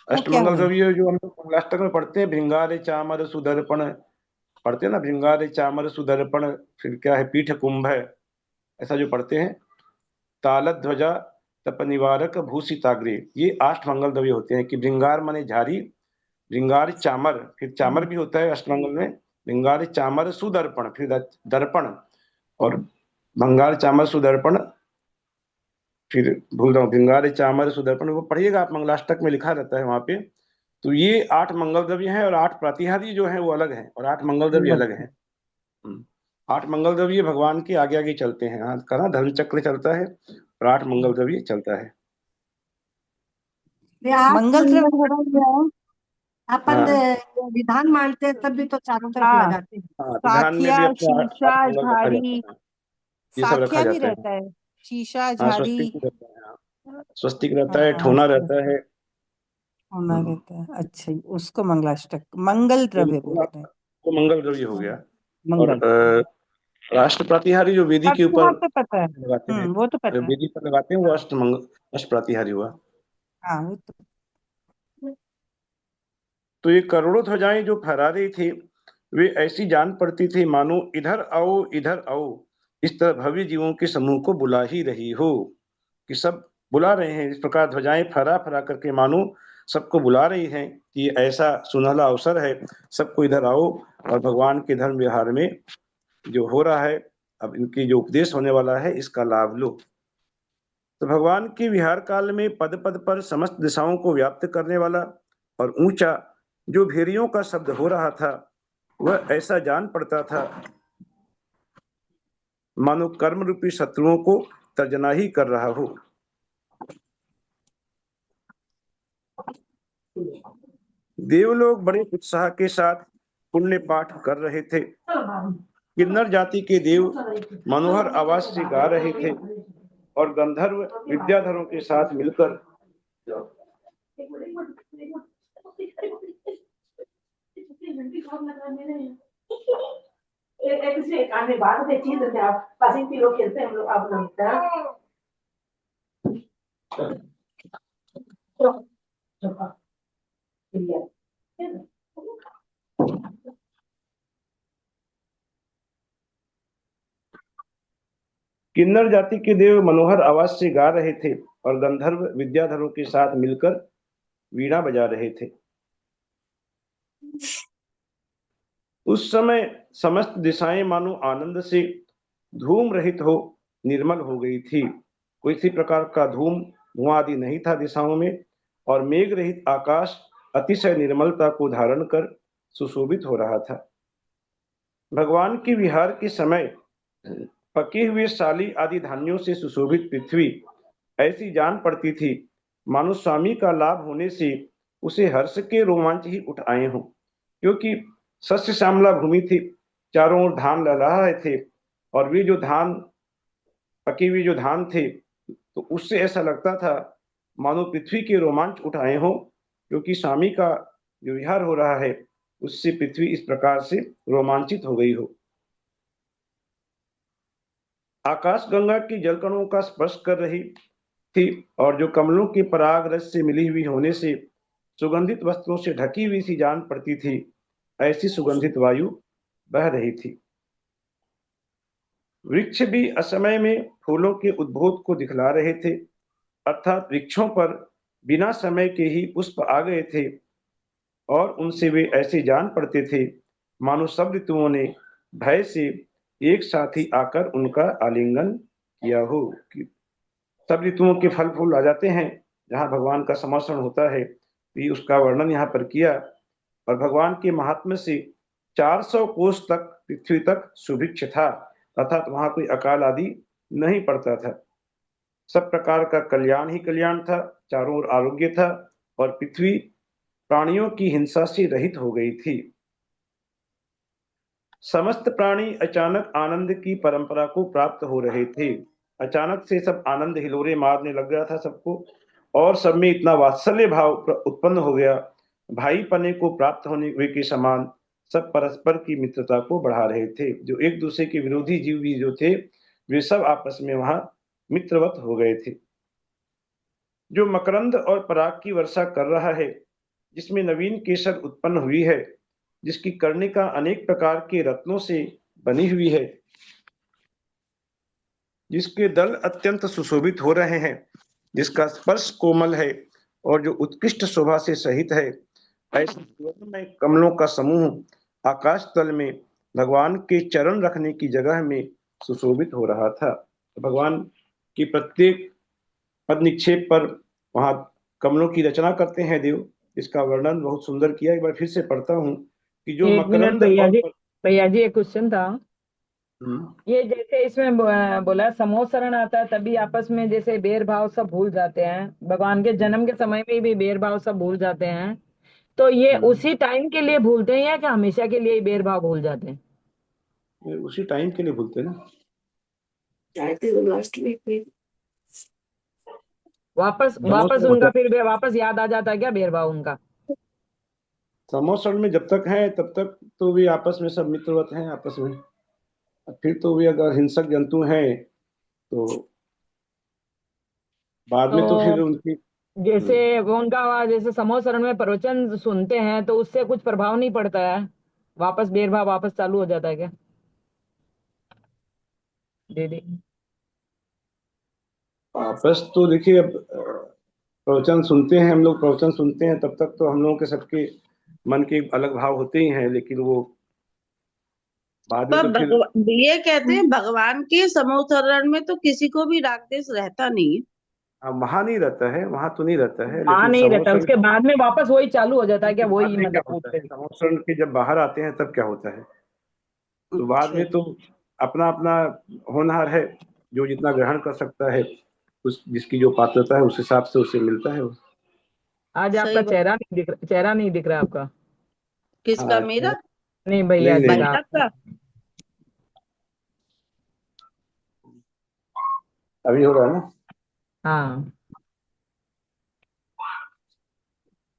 S3: वो क्या
S6: अष्टमंगल
S3: हुए?
S6: द्रव्य जो हम लोग मंगलाष्टक में पढ़ते हैं, भृंगारे चामर सुदर्पण पढ़ते हैं ना, भृंगारे चामर सुदर्पण, फिर क्या है, पीठ कुंभ है, ऐसा जो पढ़ते हैं, तालध्वजा तप निवारक भूषिताग्रे, ये 8 मंगल द्रव्य होते हैं। कि भृंगार माने झारी, भृंगार चामर, फिर चामर भी होता है अष्टमंगल में, भृंगार चामर सुदर्पण, फिर दर्पण, और भंगार चामर सुदर्पण, फिर भूल रहा हूँ, भृंगार चामर सुदर्पण, वो पढ़िएगा आप, मंगलाष्टक में लिखा रहता है वहां पे। तो ये 8 मंगल द्रव्य हैं, और 8 प्रातिहारी जो है वो अलग है, और 8 मंगल द्रव्य अलग है। 8 मंगल द्रव्य भगवान के आगे आगे चलते हैं, हाँ कहा धर्म चक्र चलता है और 8 मंगल द्रव्य चलता है।
S7: ये आठ
S3: मंगल द्रव्य
S7: द्रव्य है। अपन
S6: हाँ
S7: विधान मानते हैं तब भी तो चारों तरफ
S3: हाँ,
S7: लगाते हैं।
S6: हाँ, विधान में भी
S3: साथिया,
S6: अपना 8
S3: शीशा,
S6: मंगल रखा
S3: झाड़ी,
S6: जाता है, ये सब रखा
S3: साथिया भी
S6: जाता है।
S3: रहता है, शीशा,
S6: हाँ,
S3: झाड़ी।
S6: स्वस्तिक भी रहता है, हाँ, स्वस्तिक रहता है,
S3: हाँ,
S6: ठोना रहता है।
S3: होना रहता है। अच्छा, उसको मंगलाष्टक मंगल द्रव्य बोलते हैं।
S6: तो मंगल द्रव्य हो गया। और
S3: मंगल
S6: राष्ट्र प्रतिहारी जो वेदी के ऊपर
S3: प्रतिहार तो पता है।
S6: लगाते हैं,
S3: वो तो पता है।
S6: वेदी पर लगाते हैं, वो अष्ट प्रतिहारी हुआ।
S3: हाँ, वो तो
S6: तो ये करोड़ों ध्वजाएं जो फहरा रही थी, वे ऐसी जान पड़ती थी मानो इधर आओ इधर आओ, इस तरह भव्य जीवों के समूह को बुला ही रही हो, कि सब बुला रहे हैं। इस प्रकार ध्वजाएं फहरा फहरा करके मानो सबको बुला रही हैं कि ऐसा सुनहला अवसर है, सबको इधर आओ और भगवान के धर्म विहार में जो हो रहा है, अब इनकी जो उपदेश होने वाला है, इसका लाभ लो। तो भगवान के विहार काल में पद पद पर समस्त दिशाओं को व्याप्त करने वाला और ऊंचा जो भेरियों का शब्द हो रहा था, वह ऐसा जान पड़ता था मानो कर्म रूपी शत्रुओं को तर्जना ही कर रहा हो। देवलोग बड़े उत्साह के साथ पुण्य पाठ कर रहे थे। किन्नर जाति के देव मनोहर आवाज से गा रहे थे और गंधर्व विद्याधरों के साथ मिलकर किन्नर जाति के देव मनोहर आवाज से गा रहे थे और गंधर्व विद्याधरों के साथ मिलकर वीणा बजा रहे थे। उस समय समस्त दिशाएं मानो आनंद से धूम रहित हो निर्मल हो गई थी। कोई सी प्रकार का धूम धुआं आदि नहीं था दिशाओं में, और मेघ रहित आकाश अतिशय निर्मलता को धारण कर सुशोभित हो रहा था। भगवान के विहार के समय पके हुए साली आदि धान्यों से सुशोभित पृथ्वी ऐसी जान पड़ती थी मानो स्वामी का लाभ होने से उसे हर्ष के रोमांच ही उठ आए हों, क्योंकि सस्य श्यामला भूमि थी, चारों ओर धान लहरा रहे थे, और वे जो धान पके हुए जो धान थे, तो उससे ऐसा लगता था मानो पृथ्वी के रोमांच उठ आए हों, क्योंकि स्वामी का जो विहार हो रहा है उससे पृथ्वी इस प्रकार से रोमांचित हो गई हो। आकाश गंगा की जलकणों का स्पर्श कर रही थी, और जो कमलों के पराग रस से मिली हुई होने से सुगंधित वस्त्रों से ढकी हुई सी जान पड़ती थी, ऐसी सुगंधित वायु बह रही थी। वृक्ष भी असमय में फूलों के उद्भोत को दिखला रहे थे, अर्थात वृक्षों पर बिना समय के ही पुष्प आ गए थे, और उनसे वे ऐसे जान पड़ते थे मानो सब ऋतुओं ने भय से एक साथ ही आकर उनका आलिंगन किया हो। सब ऋतुओं के फल फूल आ जाते हैं जहाँ भगवान का समर्षण होता है, भी उसका वर्णन यहाँ पर किया। और भगवान के महात्म्य से 400 कोस तक पृथ्वी तक सुभिक्ष था, अर्थात वहां कोई अकाल आदि नहीं पड़ता था। सब प्रकार का कल्याण ही कल्याण था, चारों ओर आरोग्य था, और पृथ्वी प्राणियों की हिंसा से रहित हो गई थी। समस्त प्राणी अचानक आनंद की परंपरा को प्राप्त हो रहे थे। अचानक से सब आनंद हिलोरे मारने लग गया था सबको, और सब में इतना वात्सल्य भाव उत्पन्न हो गया, भाई पने को प्राप्त होने के समान सब परस्पर की मित्रता को बढ़ा रहे थे। जो एक दूसरे के विरोधी जीव भी जो थे, वे सब आपस में वहां मित्रवत हो गए थे। जो मकरंद और पराग की वर्षा कर रहा है, जिसमें नवीन केसर उत्पन्न हुई है, जिसकी कर्णिका अनेक प्रकार के रत्नों से बनी हुई है, जिसके दल अत्यंत सुशोभित हो रहे हैं, जिसका स्पर्श कोमल है और जो उत्कृष्ट शोभा से सहित है, ऐसे सुवर्णमय कमलों का समूह आकाश तल में भगवान के चरण रखने की जगह में सुशोभित हो रहा था। भगवान की प्रत्येक पद निक्षेप पर वहां कमलों की रचना करते हैं देव। इसका वर्णन बहुत सुंदर किया। एक बार फिर से पढ़ता हूँ कि जो
S2: एक मिनट
S6: मकरंद
S2: भैया
S6: और
S2: जी, भैया जी एक क्वेश्चन था।
S6: हम्म,
S2: ये जैसे इसमें बोला समोसरण आता है तभी आपस में जैसे बेर भाव सब भूल जाते हैं, भगवान के जन्म के समय में भी बेर भाव सब भूल जाते हैं, तो ये उसी टाइम के लिए भूलते हैं या कि हमेशा के लिए ही बेर भाव भूल जाते हैं?
S6: ये उसी टाइम के लिए भूलते हैं ना।
S4: लास्ट वीक
S2: वापस वापस उनका फिर वापस याद आ जाता है क्या बेर भाव उनका?
S6: समोसण में जब तक है तब तक तो वे आपस में सब मित्रवत हैं आपस में। फिर तो वे अगर हिंसक जंतु हैं तो बाद में तो फिर
S2: तो
S6: उनकी
S2: जैसे वो उनका जैसे समोसरण में प्रवचन सुनते हैं तो उससे कुछ प्रभाव नहीं पड़ता है, वापस बेर भाव वापस चालू हो जाता है क्या दीदी?
S6: आपस तो देखिए, अब प्रवचन सुनते हैं हम लोग, प्रवचन सुनते हैं तब तक तो हम लोगों के सबके मन के अलग भाव होते ही हैं, लेकिन वो बाद में
S9: पर
S6: तो फिर
S9: ये कहते हैं भगवान के समोसरण में तो किसी को भी राग द्वेष रहता नहीं है।
S6: वहां नहीं रहता है, वहां तो नहीं रहता है,
S2: हाँ
S6: लेकिन
S2: नहीं रहता,
S6: समोसण
S2: उसके बाद में वापस वही चालू हो जाता है क्या?
S6: के बाद
S2: वही
S6: में क्या
S2: मतलब
S6: होता
S2: पूछते
S6: है,
S2: हैं।
S6: समोसण के जब बाहर आते हैं तब क्या होता है, तो बाद
S9: अच्छा
S6: में तो अपना अपना होनहार है, जो जितना ग्रहण कर सकता है, उस जिसकी जो पात्रता है उस हिसाब से उसे मिलता है।
S2: आज आपका
S9: सही बात।
S2: चेहरा नहीं दिख रहा आपका।
S9: किसका?
S6: हाँ
S9: मेरा?
S2: नहीं भैया
S6: नहीं
S2: जी
S6: नहीं,
S2: का।
S9: बंटक का?
S6: अभी हो रहा है ना।
S2: हाँ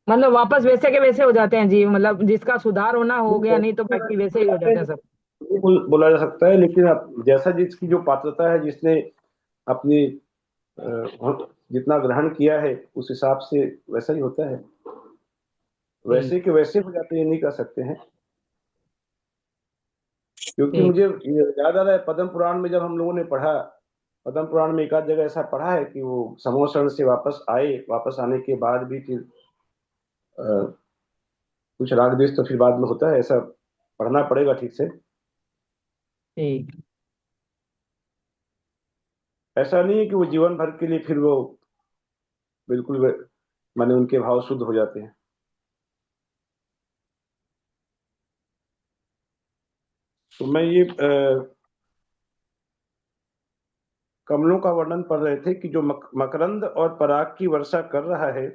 S2: मतलब वापस वैसे के वैसे हो जाते हैं जी, मतलब जिसका सुधार होना हो गया, नहीं तो बाकी वैसे ही हो जाते हैं सब।
S6: बिल्कुल बोला जा सकता है, लेकिन अब जैसा जिसकी जो पात्रता है, जिसने अपनी जितना ग्रहण किया है उस हिसाब से वैसा ही होता है, वैसे के वैसे हो जाते हैं, ये नहीं कर सकते हैं। क्योंकि
S2: ठीक।
S6: मुझे ये याद आ रहा है, पद्म पुराण में जब हम लोगों ने पढ़ा, पद्म पुराण में एक आध जगह ऐसा पढ़ा है कि वो समोसरण से वापस आए, वापस आने के बाद भी फिर कुछ राग द्वेष तो फिर बाद में होता है, ऐसा पढ़ना पड़ेगा ठीक से।
S2: ठीक।
S6: ऐसा नहीं है कि वो जीवन भर के लिए फिर वो बिल्कुल माने उनके भाव शुद्ध हो जाते हैं। तो मैं ये कमलों का वर्णन पढ़ रहे थे कि जो मकरंद और पराग की वर्षा कर रहा है,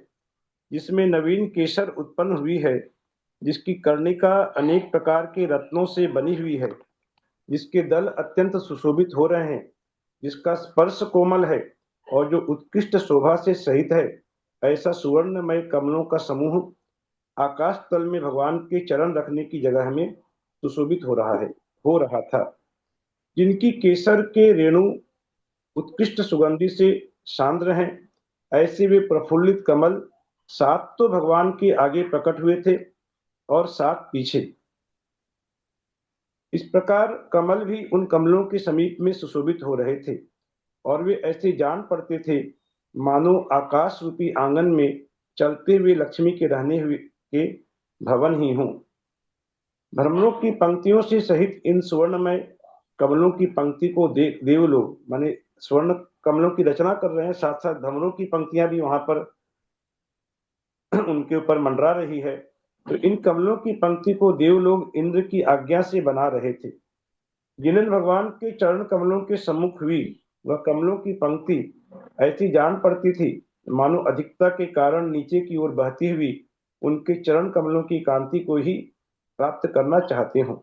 S6: जिसमें नवीन केसर उत्पन्न हुई है, जिसकी कर्णिका अनेक प्रकार के रत्नों से बनी हुई है, जिसके दल अत्यंत सुशोभित हो रहे हैं, जिसका स्पर्श कोमल है और जो उत्कृष्ट शोभा से सहित है, ऐसा सुवर्णमय कमलों का समूह आकाश तल में भगवान के चरण रखने की जगह में सुशोभित हो रहा था, जिनकी केसर के रेणु उत्कृष्ट सुगंधि से सांद्र हैं, ऐसे वे प्रफुल्लित कमल 7 तो भगवान के आगे प्रकट हुए थे और 7 पीछे। इस प्रकार कमल भी उन कमलों के समीप में सुशोभित हो रहे थे और वे ऐसे जान पड़ते थे मानो आकाश रूपी आंगन में चलते हुए लक्ष्मी के रहने हुए के भवन ही हों। भ्रमरों की पंक्तियों से सहित इन सुवर्णमय कमलों की पंक्ति को देव लोग माने स्वर्ण कमलों की रचना कर रहे हैं, साथ साथ भ्रमरों की पंक्तियां भी वहां पर उनके ऊपर मंडरा रही है। तो इन कमलों की पंक्ति को देव लोग इंद्र की आज्ञा से बना रहे थे। जिन्हें भगवान के चरण कमलों के सम्मुख हुई वह कमलों की पंक्ति ऐसी जान पड़ती थी मानो अधिकता के कारण नीचे की ओर बहती हुई उनके चरण कमलों की कांति को ही प्राप्त करना चाहते हों।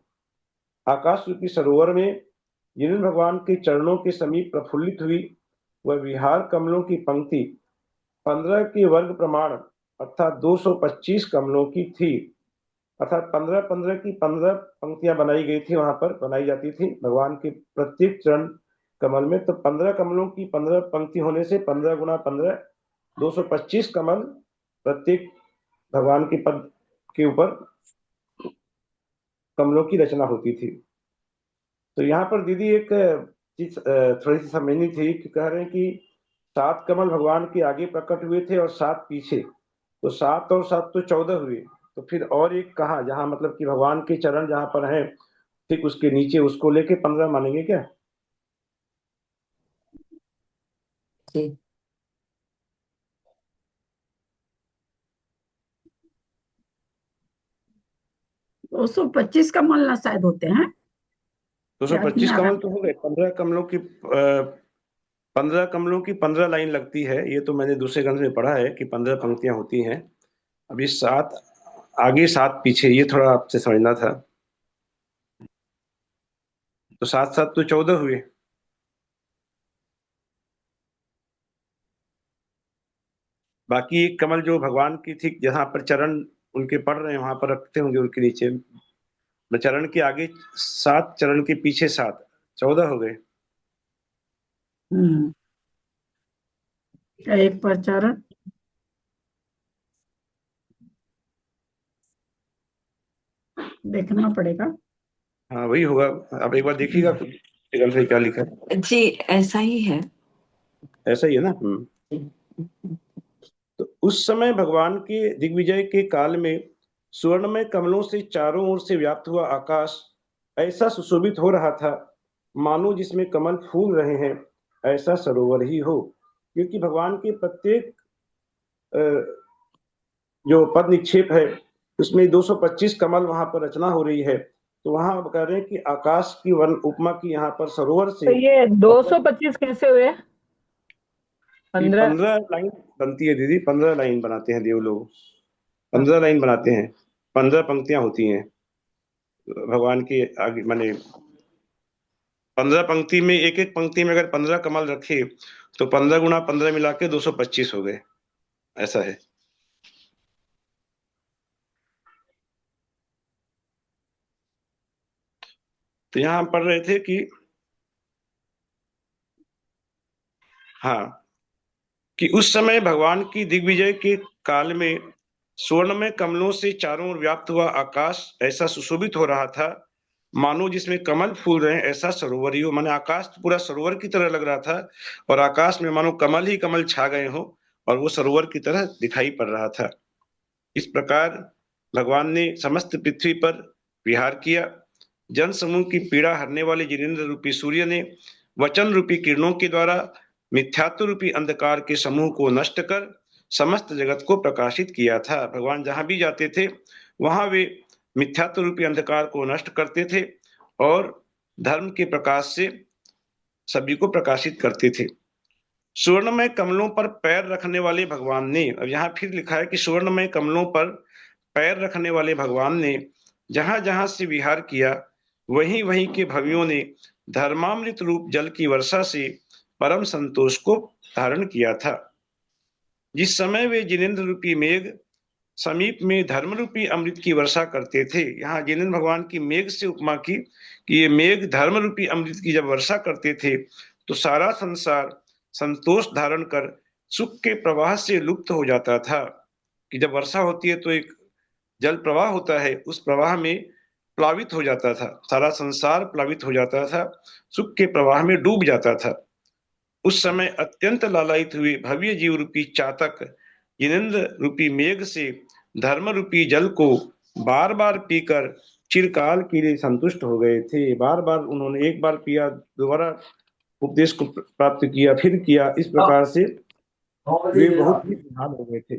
S6: आकाश रूपी सरोवर में जिन्हें भगवान के चरणों के समीप प्रफुल्लित हुई वह विहार कमलों की पंक्ति 15 के वर्ग प्रमाण अर्थात 225 कमलों की थी। अर्थात 15-15 की 15 पंक्तियां बनाई गई थी, वहां पर बनाई जाती थी भगवान के प्रत्येक चरण कमल में। तो 15 कमलों की 15 पंक्ति होने से 15 गुना 15 225 कमल प्रत्येक भगवान के पद के ऊपर कमलों की रचना होती थी। तो यहाँ पर दीदी एक चीज थोड़ी सी समझनी थी कि कह रहे हैं कि 7 कमल भगवान के आगे प्रकट हुए थे और 7 पीछे, तो 7 और 7 तो 14 हुए। तो फिर और एक कहाँ, जहाँ मतलब कि भगवान के चरण जहाँ पर हैं ठीक उसके नीचे, उसको लेके 15 मानेंगे क्या?
S4: जी
S1: 225 कमल ना शायद होते हैं, याद नहीं
S6: 225
S1: आ
S6: कमल
S1: रहा।
S6: तो हो गए। 15 कमलों की 15 लाइन लगती है। ये तो मैंने दूसरे ग्रंथ में पढ़ा है कि 15 पंक्तियां होती हैं। अभी 7 आगे 7 पीछे, ये थोड़ा आपसे समझना था। तो 7 7 तो 14 हुए। बाकी एक कमल जो भगवान की थी, जहां पर चरण उनके पड़ रहे हैं वहां पर रखते होंगे उनके नीचे, चरण के आगे 7, चरण के पीछे 7, 14 हो गए।
S1: हम्म, एक पर चरण, देखना पड़ेगा।
S6: हाँ वही होगा। आप एक बार देखिएगा ग्रंथ में क्या लिखा है।
S4: जी ऐसा ही है।
S6: ऐसा ही है ना। तो उस समय भगवान के दिग्विजय के काल में स्वर्णमय कमलों से चारों ओर से व्याप्त हुआ आकाश ऐसा सुशोभित हो रहा था, मानो जिसमें कमल फूल रहे हैं, ऐसा सरोवर ही हो। क्योंकि भगवान के प्रत्येक जो पद निक्षेप है उसमें 225 कमल वहां पर रचना हो रही है। तो वहां कह रहे हैं कि आकाश की वर्ण उपमा की यहाँ पर सरोवर
S2: तो
S6: से।
S2: ये 225 कैसे हुए?
S6: ये
S2: 15?
S6: 15 लाइन बनती है दीदी, 15 लाइन बनाते हैं देव लोग, 15 लाइन बनाते हैं, 15 पंक्तियां होती हैं भगवान के आगे। माने 15 पंक्ति में, एक एक पंक्ति में अगर 15 कमल रखे तो 15 गुणा 15 मिला के 225 हो गए। ऐसा है। तो यहां हम पढ़ रहे थे कि हाँ, कि उस समय भगवान की दिग्विजय के काल में स्वर्ण में कमलों से चारों ओर व्याप्त हुआ आकाश ऐसा सुशोभित हो रहा था, मानो जिसमें कमल फूल रहे हैं, ऐसा सरोवर ही हो। माने आकाश तो पूरा सरोवर की तरह लग रहा था और आकाश में मानो कमल ही कमल छा गए हो और वो सरोवर की तरह दिखाई पड़ रहा था। इस प्रकार भगवान ने समस्त पृथ्वी पर विहार किया। जन समूह की पीड़ा हरने वाले जिनेन्द्र रूपी सूर्य ने वचन रूपी किरणों के द्वारा मिथ्यात्व रूपी अंधकार के समूह को नष्ट कर समस्त जगत को प्रकाशित किया था। भगवान जहां भी जाते थे वहां वे मिथ्यात्व रूपी अंधकार को नष्ट करते थे और धर्म के प्रकाश से सभी को प्रकाशित करते थे। सुवर्णमय कमलों पर पैर रखने वाले भगवान ने, अब यहाँ फिर लिखा है कि सुवर्णमय कमलों पर पैर रखने वाले भगवान ने जहां जहां से विहार किया, वहीं वहीं के भवियों ने धर्मामृत रूप जल की वर्षा से परम संतोष को धारण किया था। जिस समय वे जिनेन्द्र रूपी मेघ समीप में धर्म रूपी अमृत की वर्षा करते थे, यहाँ जिनेन्द्र भगवान की मेघ से उपमा की कि ये मेघ धर्म रूपी अमृत की जब वर्षा करते थे तो सारा संसार संतोष धारण कर सुख के प्रवाह से लुप्त हो जाता था। कि जब वर्षा होती है तो एक जल प्रवाह होता है, उस प्रवाह में प्लावित हो जाता था, सारा संसार प्लावित हो जाता था, सुख के प्रवाह में डूब जाता था। उस समय अत्यंत लालायित हुए भव्य जीव रूपी चातक जिनेन्द्र रूपी मेघ से धर्म रूपी जल को बार बार पीकर चिरकाल के लिए संतुष्ट हो गए थे। बार बार उन्होंने, एक बार पिया, दोबारा उपदेश को प्राप्त किया, फिर किया, इस प्रकार से वे बहुत ही निहाल हो गए थे।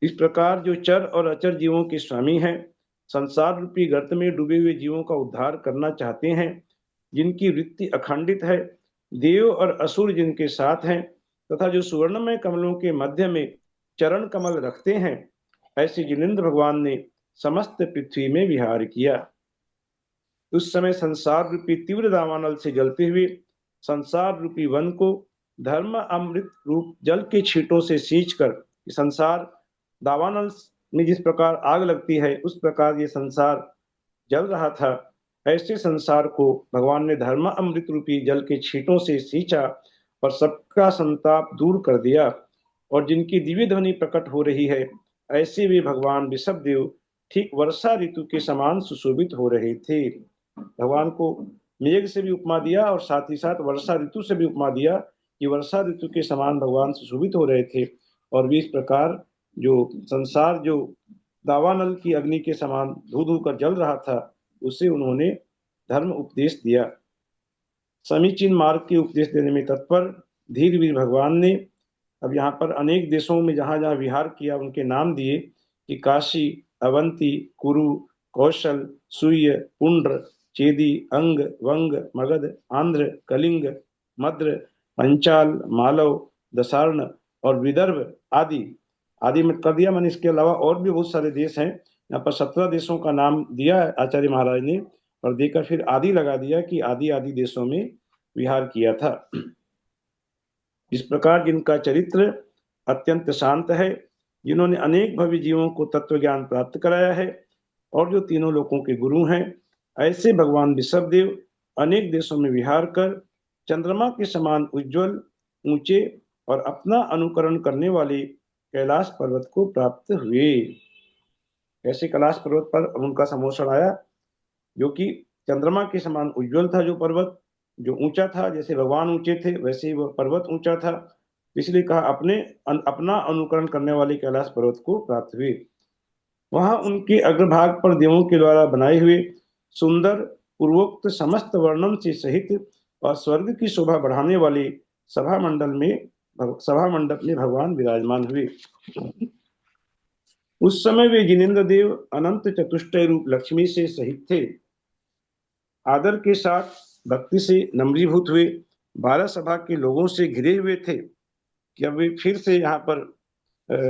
S6: इस प्रकार जो चर और अचर जीवों के स्वामी हैं, संसार रूपी गर्त में डूबे हुए जीवों का उद्धार करना चाहते हैं, जिनकी वृत्ति अखंडित है, देव और असुर जिनके साथ हैं, तथा जो सुवर्णमय कमलों के मध्य में चरण कमल रखते हैं, ऐसे जिनेन्द्र भगवान ने समस्त पृथ्वी में विहार किया। उस समय संसार रूपी तीव्र दावानल से जलते हुए संसार रूपी वन को धर्म अमृत रूप जल के छींटों से सींचकर, संसार दावानल में जिस प्रकार आग लगती है उस प्रकार ये संसार जल रहा था, ऐसे संसार को भगवान ने धर्म अमृत रूपी जल के छींटों से सींचा और सबका संताप दूर कर दिया और जिनकी दिव्य ध्वनि प्रकट हो रही है, ऐसे वे भगवान ऋषभदेव ठीक वर्षा ऋतु के समान सुशोभित हो रहे थे। भगवान को मेघ से भी उपमा दिया और साथ ही साथ वर्षा ऋतु से भी उपमा दिया कि वर्षा ऋतु के समान भगवान सुशोभित हो रहे थे। और भी इस प्रकार जो संसार जो दावानल की अग्नि के समान धू धू कर जल रहा था, उसे उन्होंने धर्म उपदेश दिया। समीचीन मार्ग के उपदेश देने में तत्पर धीरवीर भगवान ने अब यहाँ पर अनेक देशों में जहाँ जहाँ विहार किया उनके नाम दिए कि काशी, अवंती, कुरु, कौशल, सूर्य, पुंड्र, चेदी, अंग, वंग, मगध, आंध्र, कलिंग, मद्र, पंचाल, मालव, दसार्ण और विदर्भ आदि आदि में कर दिया। मैंने इसके अलावा और भी बहुत सारे देश हैं। यहाँ पर 17 देशों का नाम दिया आचार्य महाराज ने और देकर फिर आदि लगा दिया कि आदि आदि देशों में विहार किया था। इस प्रकार जिनका चरित्र अत्यंत शांत है, जिन्होंने अनेक भव्य जीवों को तत्व ज्ञान प्राप्त कराया है और जो तीनों लोकों के गुरु हैं, ऐसे भगवान ऋषभदेव अनेक देशों में विहार कर चंद्रमा के समान उज्जवल, ऊंचे और अपना अनुकरण करने वाले कैलाश पर्वत को प्राप्त हुए। ऐसे कैलाश पर्वत पर उनका समोषण आया जो कि चंद्रमा के समान उज्जवल था, जो पर्वत जो ऊंचा था, जैसे भगवान ऊंचे थे वैसे ही वह पर्वत ऊंचा था। इसलिए कहा अपना अनुकरण करने वाले कैलाश पर्वत को प्राप्त हुए। वहां उनके अग्रभाग पर देवों के द्वारा बनाए हुए सुंदर पूर्वोक्त समस्त वर्णन से सहित और स्वर्ग की शोभा बढ़ाने वाले सभा मंडप में भगवान विराजमान हुए। उस समय वे जिनेन्द्र देव अनंत चतुष्टय रूप लक्ष्मी से सहित थे। आदर के साथ भक्ति से नम्रीभूत हुए 12 सभा के लोगों से घिरे हुए थे कि अब वे फिर से यहाँ पर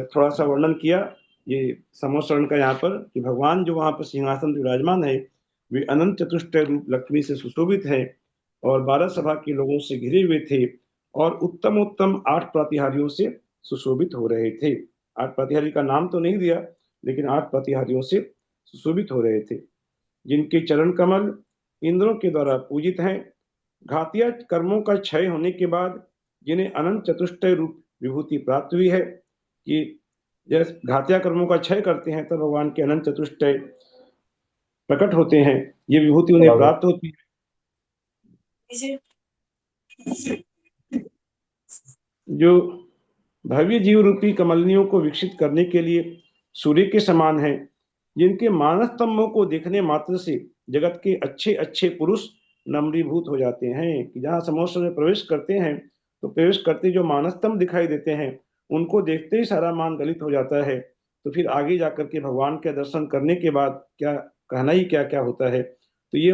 S6: थोड़ा सा वर्णन किया ये समोषण का यहाँ पर कि भगवान जो वहाँ पर सिंहासन विराजमान है वे अनंत चतुष्टय रूप लक्ष्मी से सुशोभित है और 12 सभा के लोगों से घिरे हुए थे और उत्तम उत्तम 8 प्रतिहारियों से सुशोभित हो रहे थे। 8 प्रतिहारी का नाम तो नहीं दिया, लेकिन 8 प्रतिहारियों से सुशोभित हो रहे थे, जिनके चरण कमल इंद्रों के द्वारा पूजित हैं। घातिया कर्मों का क्षय होने के बाद जिन्हें अनंत चतुष्टय रूप विभूति प्राप्त हुई है कि जब घातिया कर्मों का क्षय करते हैं तब भगवान के अनंत चतुष्टय प्रकट होते हैं, ये विभूति उन्हें प्राप्त होती है। जो भव्य जीव रूपी कमलनियों को विकसित करने के लिए सूर्य के समान है, जिनके मानस स्तंभों को देखने मात्र से जगत के अच्छे अच्छे पुरुष नम्रीभूत हो जाते हैं कि जहाँ समोष्ण में प्रवेश करते हैं तो प्रवेश करते जो मानस स्तंभ दिखाई देते हैं उनको देखते ही सारा मान गलित हो जाता है। तो फिर आगे जाकर के भगवान के दर्शन करने के बाद क्या कहना ही क्या क्या होता है। तो ये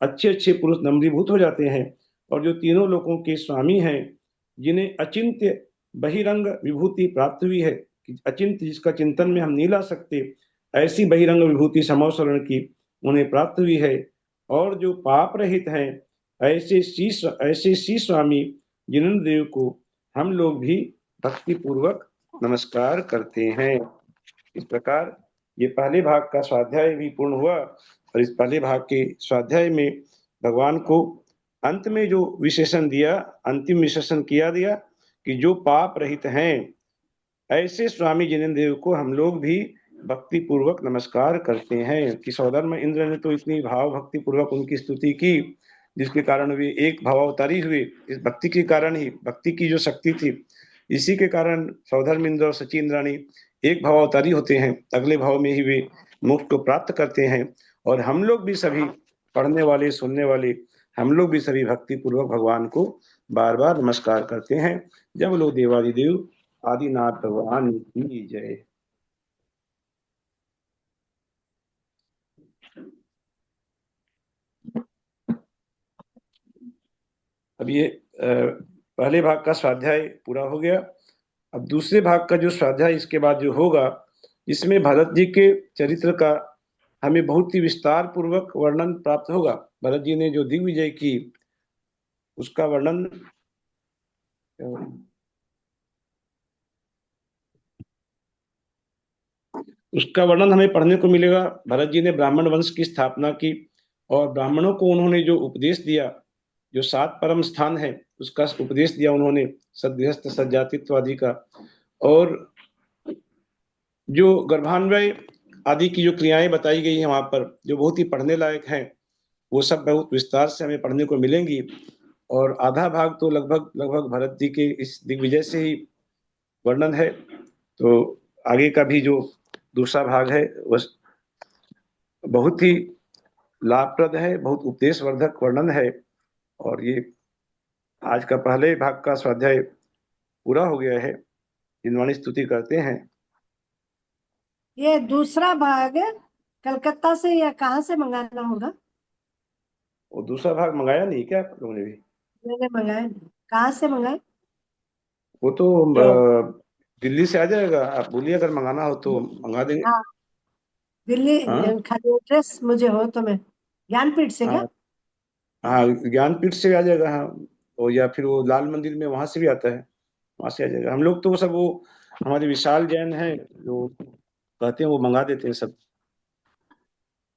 S6: अच्छे अच्छे पुरुष नम्रीभूत हो जाते हैं और जो तीनों लोगों के स्वामी हैं, जिन्हें अचिंत्य बहिरंग विभूति प्राप्त हुई है कि अचिंत्य जिसका चिंतन में हम नहीं ला सकते, ऐसी बहिरंग विभूति समोषण की उन्हें प्राप्त हुई है। और जो पाप रहित हैं ऐसे सी स्वामी जिनेन्द्र देव को हम लोग भी भक्ति पूर्वक नमस्कार करते हैं। इस प्रकार ये पहले भाग का स्वाध्याय भी पूर्ण हुआ और इस पहले भाग के स्वाध्याय में भगवान को अंत में जो विशेषण दिया, अंतिम विशेषण किया दिया कि जो पाप रहित हैं ऐसे स्वामी जिनेन्द्र देव को हम लोग भी भक्ति पूर्वक नमस्कार करते हैं। कि सौधर्म इंद्र ने तो इतनी भाव भक्ति पूर्वक उनकी स्तुति की जिसके कारण वे एक भावावतारी हुए। इस भक्ति के कारण ही, भक्ति की जो शक्ति थी इसी के कारण सौधर्म इंद्र और सची इंद्राणी एक भावावतारी होते हैं, अगले भाव में ही वे मोक्ष को प्राप्त करते हैं। और हम लोग भी सभी पढ़ने वाले सुनने वाले हम लोग भी सभी भक्ति पूर्वक भगवान को बार बार नमस्कार करते हैं। जब लोग देवादिदेव आदिनाथ भगवान की जय। अब ये पहले भाग का स्वाध्याय पूरा हो गया। अब दूसरे भाग का जो स्वाध्याय इसके बाद जो होगा, इसमें भरत जी के चरित्र का हमें बहुत ही विस्तार पूर्वक वर्णन प्राप्त होगा। भरत जी ने जो दिग्विजय की उसका वर्णन हमें पढ़ने को मिलेगा। भरत जी ने ब्राह्मण वंश की स्थापना की और ब्राह्मणों को उन्होंने जो उपदेश दिया, जो 7 परम स्थान है उसका उपदेश दिया उन्होंने, सदगृहस्थ सज्जातित्व आदि का, और जो गर्भान्वय आदि की जो क्रियाएं बताई गई हैं वहां पर, जो बहुत ही पढ़ने लायक हैं, वो सब बहुत विस्तार से हमें पढ़ने को मिलेंगी। और आधा भाग तो लगभग लगभग भरत जी के इस दिग्विजय से ही वर्णन है। तो आगे का भी जो दूसरा भाग है वह बहुत ही लाभप्रद है, बहुत उपदेशवर्धक वर्णन है। और ये आज का पहले भाग का स्वाध्याय पूरा हो गया है। जिनवाणी स्तुति करते हैं।
S7: ये दूसरा भाग कलकत्ता से या कहाँ से मंगाना होगा?
S6: और दूसरा भाग मंगाया नहीं क्या आप लोगों ने भी?
S7: मैंने मंगाया नहीं। कहाँ से मंगाए?
S6: वो तो
S2: तो
S6: दिल्ली से आ जाएगा। आप बोलिए, अगर मंगाना हो तो मंगा देंगे।
S7: हाँ, दिल्ली।
S6: हाँ
S7: खाली एड्रेस मुझे हो तो मैं ज्ञानपीठ से क्या?
S6: हाँ हाँ, ज्ञानपीठ से आ जाएगा। हाँ, और या फिर वो लाल मंदिर में वहां से भी आता है, वहां से आ जाएगा। हम लोग तो सब वो हमारे विशाल जैन है जो कहते हैं वो मंगा देते हैं सब।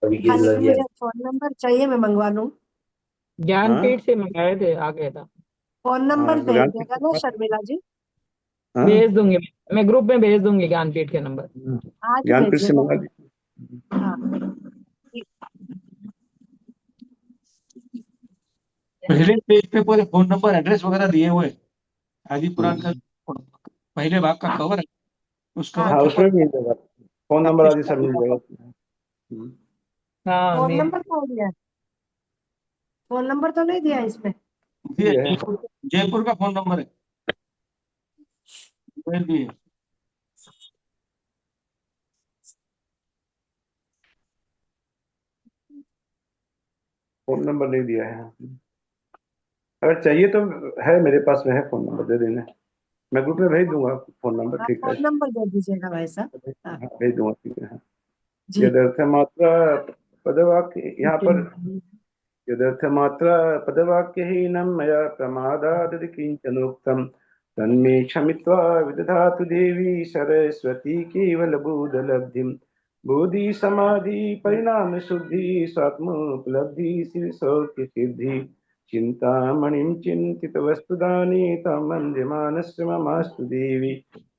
S7: खाली मुझे फोन नंबर चाहिए, मैं मंगवा लूँ।
S6: हाँ
S2: ज्ञानपीठ से मंगाए थे, आ गया था।
S7: फोन
S6: हाँ,
S7: नंबर
S6: तो
S7: भेज
S6: ज्ञानपीठ
S7: देगा
S6: के
S7: ना
S6: पास।
S7: शर्मिला जी?
S6: हाँ,
S2: भेज दूंगी, मैं ग्रुप में भेज दूंगी ज्ञानपीठ के नंबर।
S7: आज ही
S6: ज्ञानपीठ से
S7: भेजिएगा।
S6: मंगा दीजिए।
S7: हाँ,
S10: पहले पेज पे पूरे फोन नंबर एड्रेस वगैरह दिए हुए हैं। आदि पुराण का पहले भाग का कवर है, उस कवर
S7: हाँ,
S6: हाँ,
S10: के
S6: उसमें
S10: ऊपर
S6: भी मिल जाएगा, फोन नंबर आदि सब मिल जाएगा उसमें। हम्म।
S2: हाँ
S7: फोन नंबर कहाँ दिया है? फोन नंबर तो नहीं दिया है इसमें।
S10: ये
S6: ये है।
S10: जयपुर का फोन नंबर है, भेज दिए।
S6: फोन नंबर नहीं दिया है। अगर चाहिए तो है, मेरे पास में है, फोन नंबर दे देना। मैं ग्रुप में भेज दूंगा फोन नंबर।
S7: हाँ,
S6: ठीक है।
S7: फोन नंबर दे दीजिएगा भाई साहब। हाँ
S6: हाँ, भेज दूंगा। ठीक है। हाँ।
S7: जी।
S6: यदर्थ मात्रा पदवाक्य यहाँ पर, यदर्थ मात्रा पदवाक्यहीनं मया प्रमादादति किञ्चनोक्तं तन्मे क्षमित्वा विदधातु देवी सरस्वती केवलबोधलब्धिं। बोधि समाधि परिणाम शुद्धि स्वात्मोपलब्धि सिद्धि सिद्धि। चिंतामणिं चिंतित वस्तुदाने तमंजमानस्य ममास्तु देवी।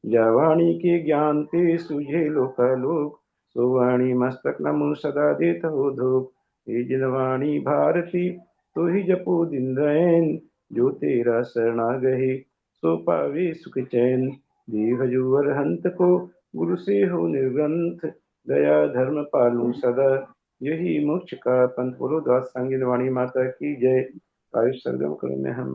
S6: जवाणी के ज्ञान ते सुझे लोकालोक, सुवाणी मस्तक नमो सदा देत हो धूप। हे जिनवाणी भारती तो ही जपो दिन रैन, जो तेरा शरणा गहे सो पावे सुख चैन। देह जुवर हंत को गुरु से हो निर्ग्रंथ, दया धर्म पालू सदा यही मोक्ष का पंथ। बोलो दास सांगिन वाणी माता की जय। आयुष सरगम करो में हम।